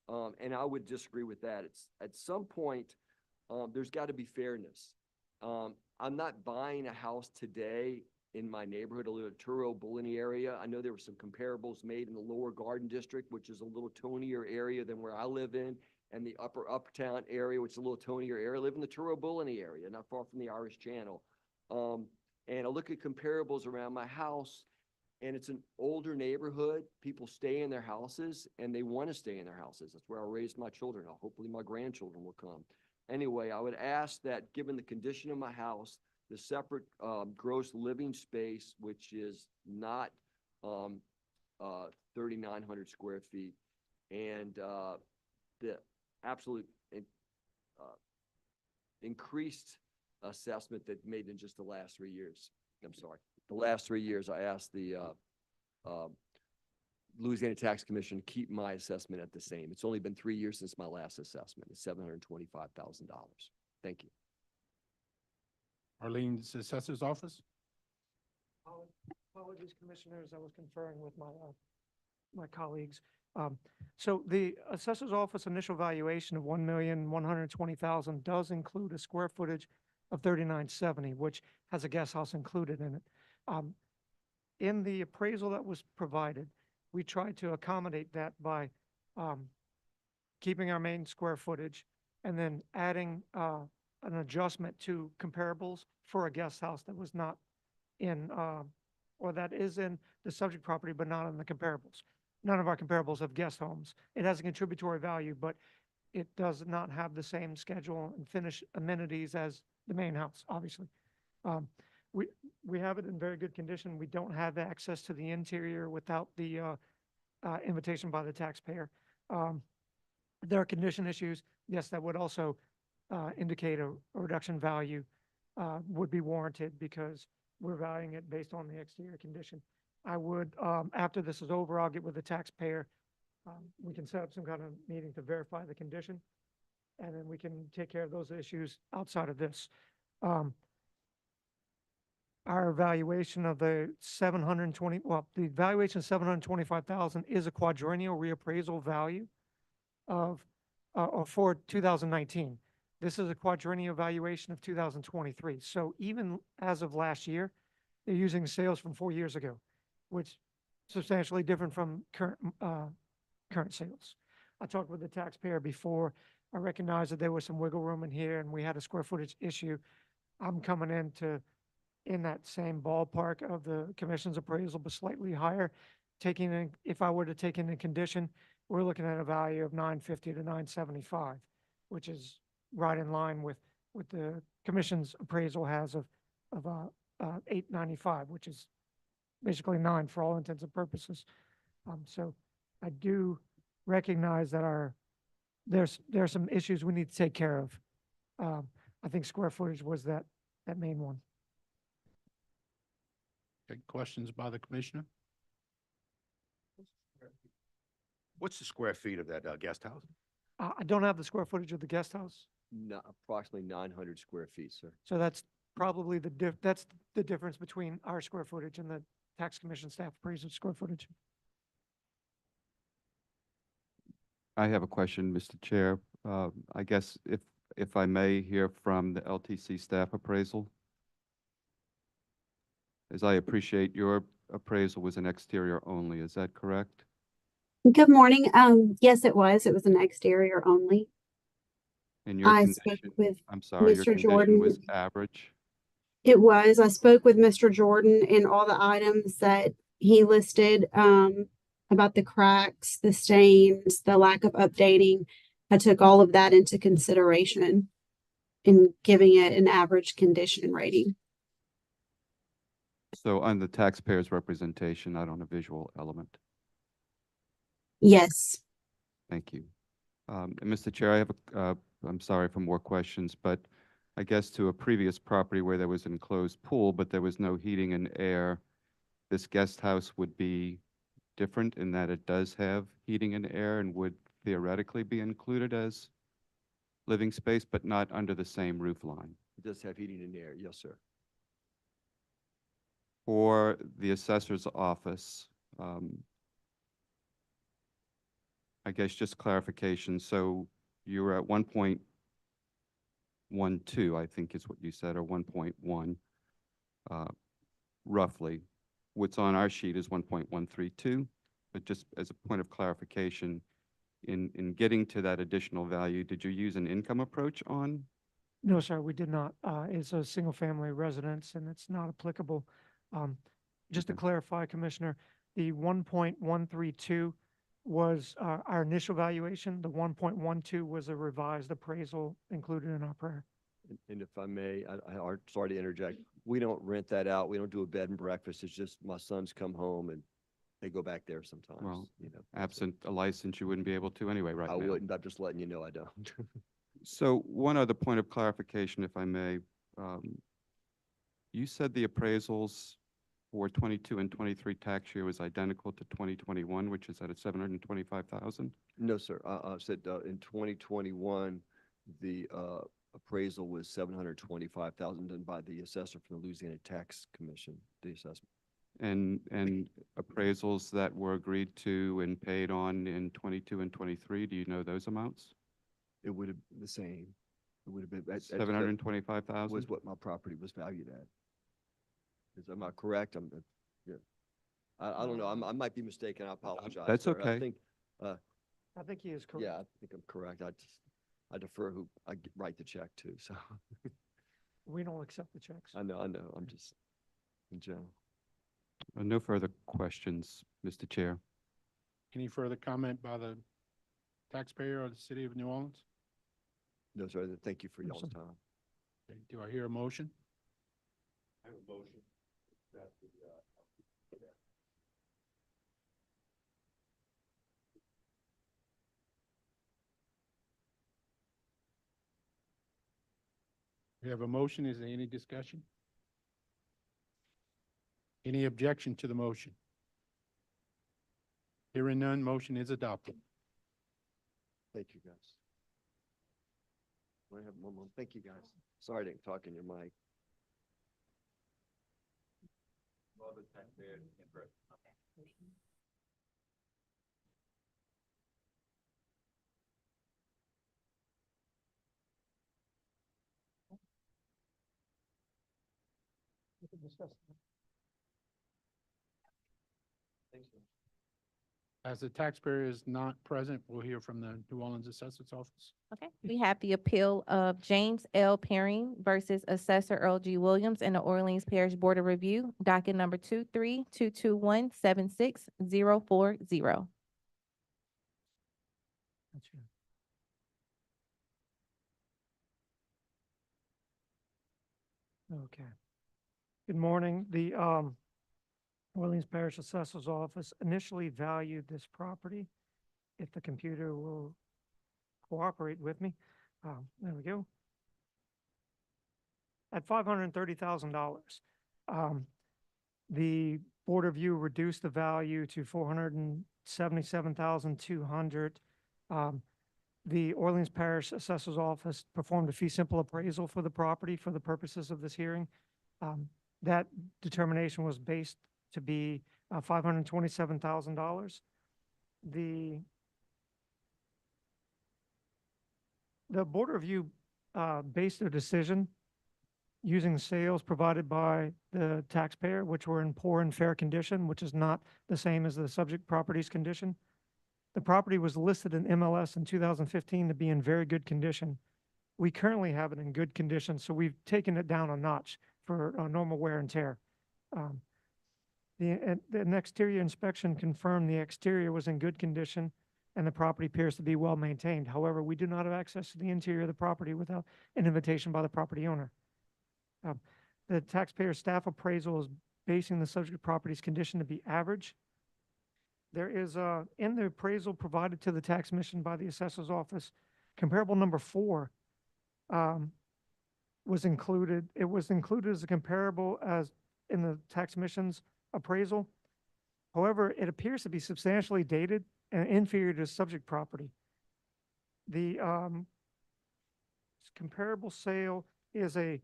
And I would disagree with that. It's at some point, there's got to be fairness. I'm not buying a house today in my neighborhood, a little Turo Bulleney area. I know there were some comparables made in the Lower Garden District, which is a little tonier area than where I live in, and the Upper Uptown area, which is a little tonier area. I live in the Turo Bulleney area, not far from the Irish Channel. And I look at comparables around my house, and it's an older neighborhood. People stay in their houses, and they want to stay in their houses. That's where I raised my children. Hopefully my grandchildren will come. Anyway, I would ask that, given the condition of my house, the separate, gross living space, which is not, 3,900 square feet, and, the absolute, increased assessment that made in just the last 3 years. I'm sorry, the last 3 years, I asked the, Louisiana Tax Commission to keep my assessment at the same. It's only been 3 years since my last assessment. It's $725,000. Thank you. Arlene's Assessor's Office? Apologies, Commissioners, I was conferring with my colleagues. So the Assessor's Office initial valuation of $1,120,000 does include a square footage of 3970, which has a guest house included in it. In the appraisal that was provided, we tried to accommodate that by keeping our main square footage and then adding an adjustment to comparables for a guest house that was not in, or that is in the subject property, but not in the comparables. None of our comparables have guest homes. It has a contributory value, but it does not have the same schedule and finish amenities as the main house, obviously. We have it in very good condition. We don't have access to the interior without the invitation by the taxpayer. There are condition issues. Yes, that would also indicate a reduction value would be warranted because we're valuing it based on the exterior condition. I would, after this is over, I'll get with the taxpayer. We can set up some kind of meeting to verify the condition, and then we can take care of those issues outside of this. Our valuation of the the valuation of 725,000 is a quadrennial reappraisal value of, for 2019. This is a quadrennial valuation of 2023. So even as of last year, they're using sales from 4 years ago, which substantially different from current sales. I talked with the taxpayer before. I recognized that there was some wiggle room in here and we had a square footage issue. I'm coming in that same ballpark of the commission's appraisal, but slightly higher. If I were to take into condition, we're looking at a value of 950 to 975, which is right in line with the commission's appraisal has of 895, which is basically 9 for all intents and purposes. So I do recognize that there are some issues we need to take care of. I think square footage was that main one. Okay, questions by the commissioner? What's the square feet of that guest house? I don't have the square footage of the guest house, No, approximately 900 square feet, sir. so that's probably that's the difference between our square footage and the tax commission staff appraisal square footage. I have a question, Mr. Chair. I guess if I may hear from the LTC staff appraisal. As I appreciate your appraisal was an exterior only, is that correct? Good morning. Yes, it was. It was an exterior only. And your I spoke condition, with I'm sorry, your Mr. condition Jordan. was average? It was. I spoke with Mr. Jordan and all the items that he listed, about the cracks, the stains, the lack of updating. I took all of that into consideration in giving it an average condition rating. So on the taxpayer's representation, not on a visual element. Yes. Thank you. And Mr. Chair, I have I'm sorry for more questions, but I guess to a previous property where there was an enclosed pool, but there was no heating and air, this guest house would be different in that it does have heating and air and would theoretically be included as living space, but not under the same roof line. It does have heating and air. Yes, sir. For the assessor's office, I guess just clarification. So you were at 1.12, I think is what you said, or 1.1, roughly. What's on our sheet is 1.132, but just as a point of clarification, in getting to that additional value, did you use an income approach on? No, sir, we did not. It's a single family residence and it's not applicable. Just to Okay. clarify, Commissioner, the 1.132 was our initial valuation. The 1.12 was a revised appraisal included in our prayer. And if I may, sorry to interject, we don't rent that out. We don't do a bed and breakfast. It's just my sons come home and they go back there sometimes, Well, you know. that's it. Absent a license, you wouldn't be able to anyway right I now. wouldn't, I'm just letting you know I don't. So one other point of clarification, if I may. You said the appraisals for 22 and 23 tax year was identical to 2021, which is at a 725,000? No, sir. I said, in 2021, the, appraisal was 725,000 done by the assessor from the Louisiana Tax Commission, the assessment. And appraisals that were agreed to and paid on in 22 and 23, do you know those amounts? It would have been the same. It would have been. 725,000? Was what my property was valued at. Am I correct? Yeah. I don't know. I might be mistaken. I apologize. That's sir. okay. I think he is correct. Yeah, I think I'm correct. I defer who write the check to, so. We don't accept the checks. I know. I'm just, in general. No further questions, Mr. Chair. Any further comment by the taxpayer or the city of New Orleans? No, sir. Thank you for No, y'all's sir. time. Okay, do I hear a motion? I have a motion that the, We have a motion. Is there any discussion? Any objection to the motion? Hearing none, motion is adopted. Thank you, guys. I have one more. Thank you, guys. Sorry I didn't talk in your mic. We can discuss that. As the taxpayer is not present, we'll hear from the New Orleans Assessor's Office. Okay, we have the appeal of James L. Perry versus Assessor Earl G. Williams in the Orleans Parish Board of Review, docket number 23-221-76040. That's you. Okay. Good morning. The Orleans Parish Assessor's Office initially valued this property, if the computer will cooperate with me. There we go. At $530,000. The Board of Review reduced the value to $477,200. The Orleans Parish Assessor's Office performed a fee simple appraisal for the property for the purposes of this hearing. That determination was based to be $527,000. The Board of Review based their decision using sales provided by the taxpayer, which were in poor and fair condition, which is not the same as the subject property's condition. The property was listed in MLS in 2015 to be in very good condition. We currently have it in good condition, so we've taken it down a notch for normal wear and tear. The exterior inspection confirmed the exterior was in good condition and the property appears to be well maintained. However, we do not have access to the interior of the property without an invitation by the property owner. The taxpayer staff appraisal is basing the subject property's condition to be average. There is, in the appraisal provided to the tax commission by the assessor's office, comparable number 4 was included. It was included as a comparable as in the tax commission's appraisal. However, it appears to be substantially dated and inferior to subject property. The comparable sale is I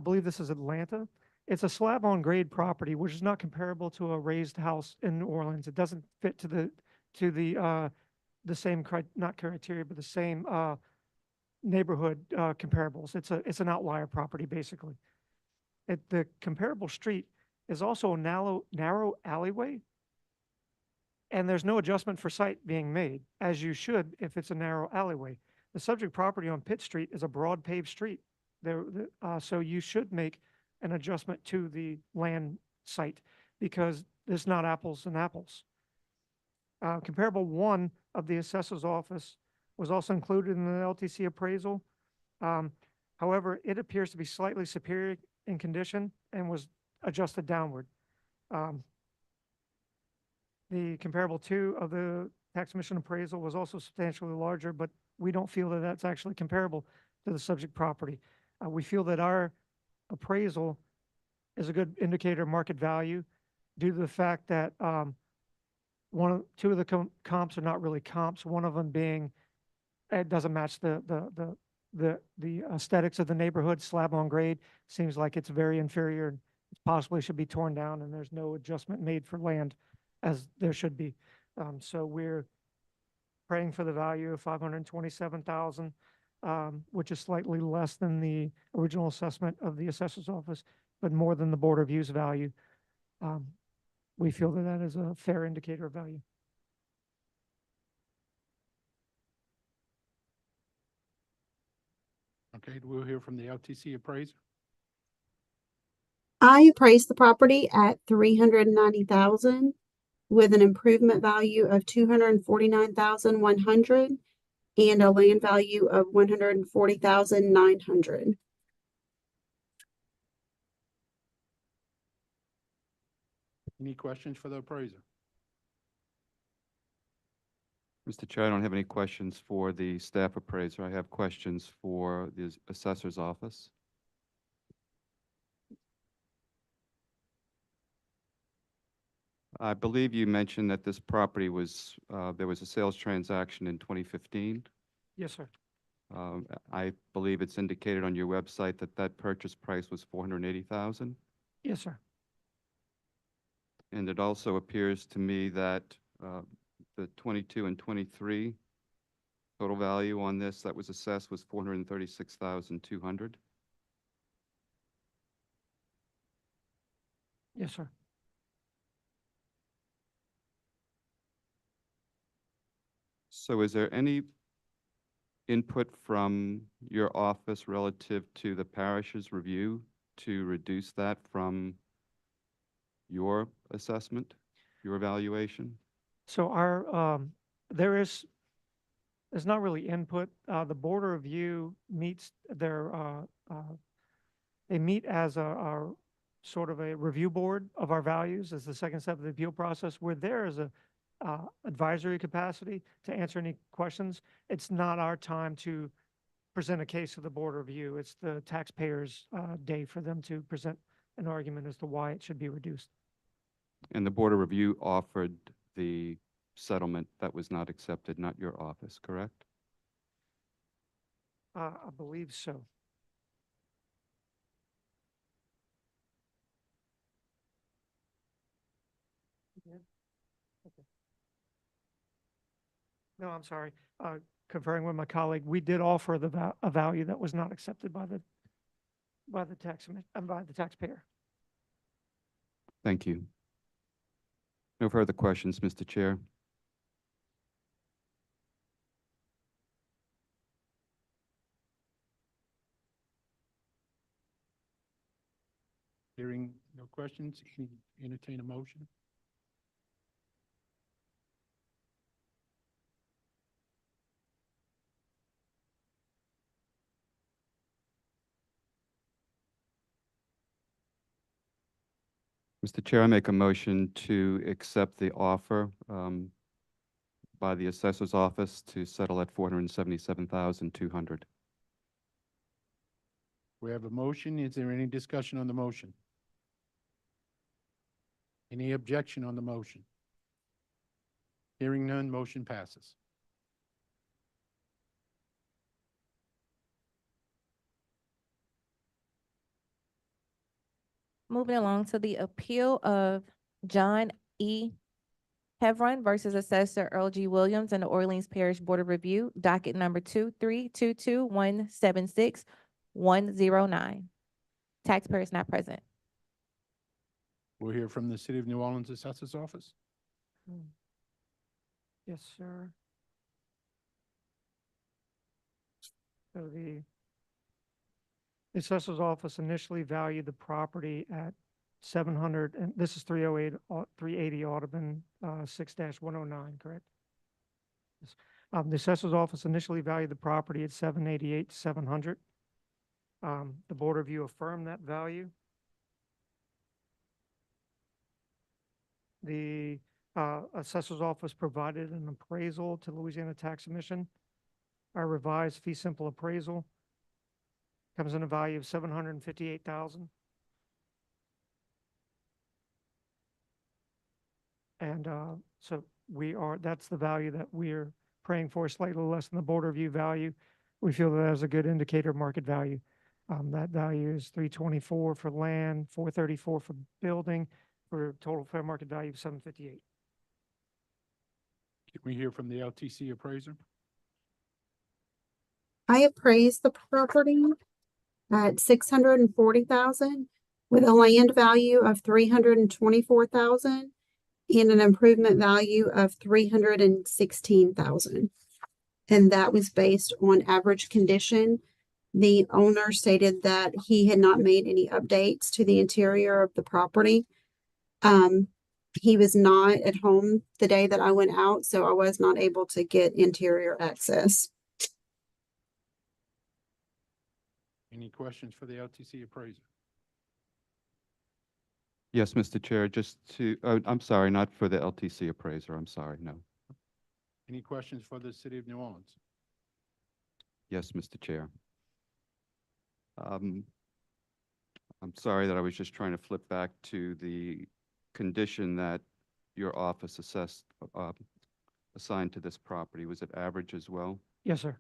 believe this is Atlanta. It's a slab on grade property, which is not comparable to a raised house in New Orleans. It doesn't fit to the same not criteria, but the same neighborhood comparables. It's an outlier property basically. The comparable street is also a narrow alleyway, and there's no adjustment for site being made, as you should if it's a narrow alleyway. The subject property on Pitt Street is a broad paved street. So you should make an adjustment to the land site because it's not apples and apples. Comparable one of the assessor's office was also included in the LTC appraisal. However, it appears to be slightly superior in condition and was adjusted downward. The comparable two of the tax commission appraisal was also substantially larger, but we don't feel that that's actually comparable to the subject property. We feel that our appraisal is a good indicator of market value due to the fact that two of the comps are not really comps. One of them being it doesn't match the aesthetics of the neighborhood. Slab on grade seems like it's very inferior and possibly should be torn down, and there's no adjustment made for land as there should be. So we're praying for the value of 527,000, which is slightly less than the original assessment of the assessor's office, but more than the Board of Use value. We feel that that is a fair indicator of value. Okay, we'll hear from the LTC appraiser. I appraised the property at 390,000 with an improvement value of 249,100 and a land value of 140,900. Any questions for the appraiser? Mr. Chair, I don't have any questions for the staff appraiser. I have questions for the assessor's office. I believe you mentioned that this property was, there was a sales transaction in 2015. Yes, sir. I believe it's indicated on your website that that purchase price was $480,000. Yes, sir. And it also appears to me that the 22 and 23 total value on this that was assessed was $436,200. Yes, sir. So is there any input from your office relative to the parish's review to reduce that from your assessment, your evaluation? So there's not really input. The Board of Review meets they meet as our sort of a review board of our values as the second step of the appeal process. We're there as a advisory capacity to answer any questions. It's not our time to present a case to the Board of Review. It's the taxpayers' day for them to present an argument as to why it should be reduced. And the Board of Review offered the settlement that was not accepted, not your office, correct? I believe so. Yeah. Okay. No, I'm sorry. Conferring with my colleague, we did offer a value that was not accepted by the taxpayer. Thank you. No further questions, Mr. Chair. Hearing no questions, entertain a motion. Mr. Chair, I make a motion to accept the offer by the assessor's office to settle at $477,200. We have a motion. Is there any discussion on the motion? Any objection on the motion? Hearing none, motion passes. Moving along to the appeal of John E. Hevron versus Assessor Earl G. Williams and the Orleans Parish Board of Review, docket number 2322176-109. Taxpayer is not present. We'll hear from the City of New Orleans Assessor's Office. Yes, sir. So the assessor's office initially valued the property at 700, and this is 308, 380 Audubon, 6-109, correct? Yes. The assessor's office initially valued the property at 788 to 700. The board review affirmed that value. The assessor's office provided an appraisal to Louisiana Tax Commission. Our revised fee simple appraisal comes in a value of 758,000. And so that's the value that we're praying for, slightly less than the board review value. We feel that is a good indicator of market value. That value is 324 for land, 434 for building, for a total fair market value of 758. Can we hear from the LTC appraiser? I appraised the property at 640,000 with a land value of 324,000 and an improvement value of 316,000. And that was based on average condition. The owner stated that he had not made any updates to the interior of the property. He was not at home the day that I went out, so I was not able to get interior access. Any questions for the LTC appraiser? Yes, Mr. Chair, just to, I'm sorry, not for the LTC appraiser. I'm sorry, no. Any questions for the city of New Orleans? Yes, Mr. Chair. I'm sorry that I was just trying to flip back to the condition that your office assigned to this property. Was it average as well? Yes, sir.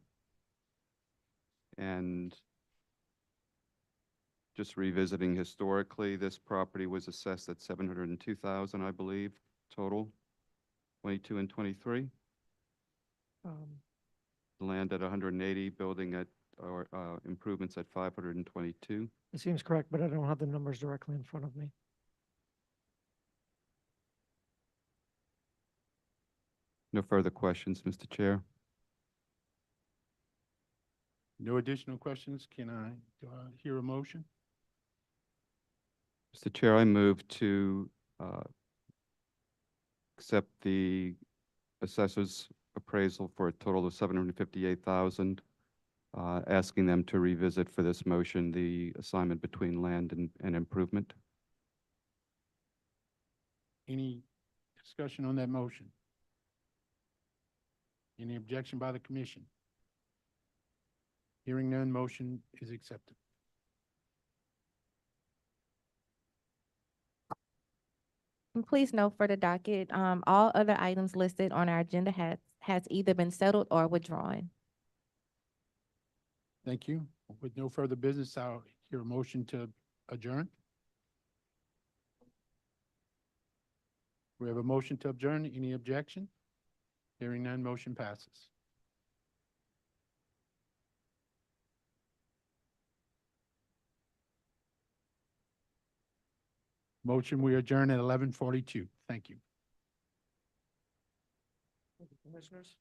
And just revisiting historically, this property was assessed at 702,000, I believe, total, 22 and 23. Land at 180, building at, or improvements at 522. It seems correct, but I don't have the numbers directly in front of me. No further questions, Mr. Chair. No additional questions. Do I hear a motion? Mr. Chair, I move to accept the assessor's appraisal for a total of 758,000, asking them to revisit for this motion the assignment between land and improvement. Any discussion on that motion? Any objection by the commission? Hearing none, motion is accepted. And please note for the docket, all other items listed on our agenda has either been settled or withdrawn. Thank you. With no further business, I'll hear a motion to adjourn. We have a motion to adjourn. Any objection? Hearing none, motion passes. Motion, we adjourn at 11:42. Thank you. Thank you, commissioners.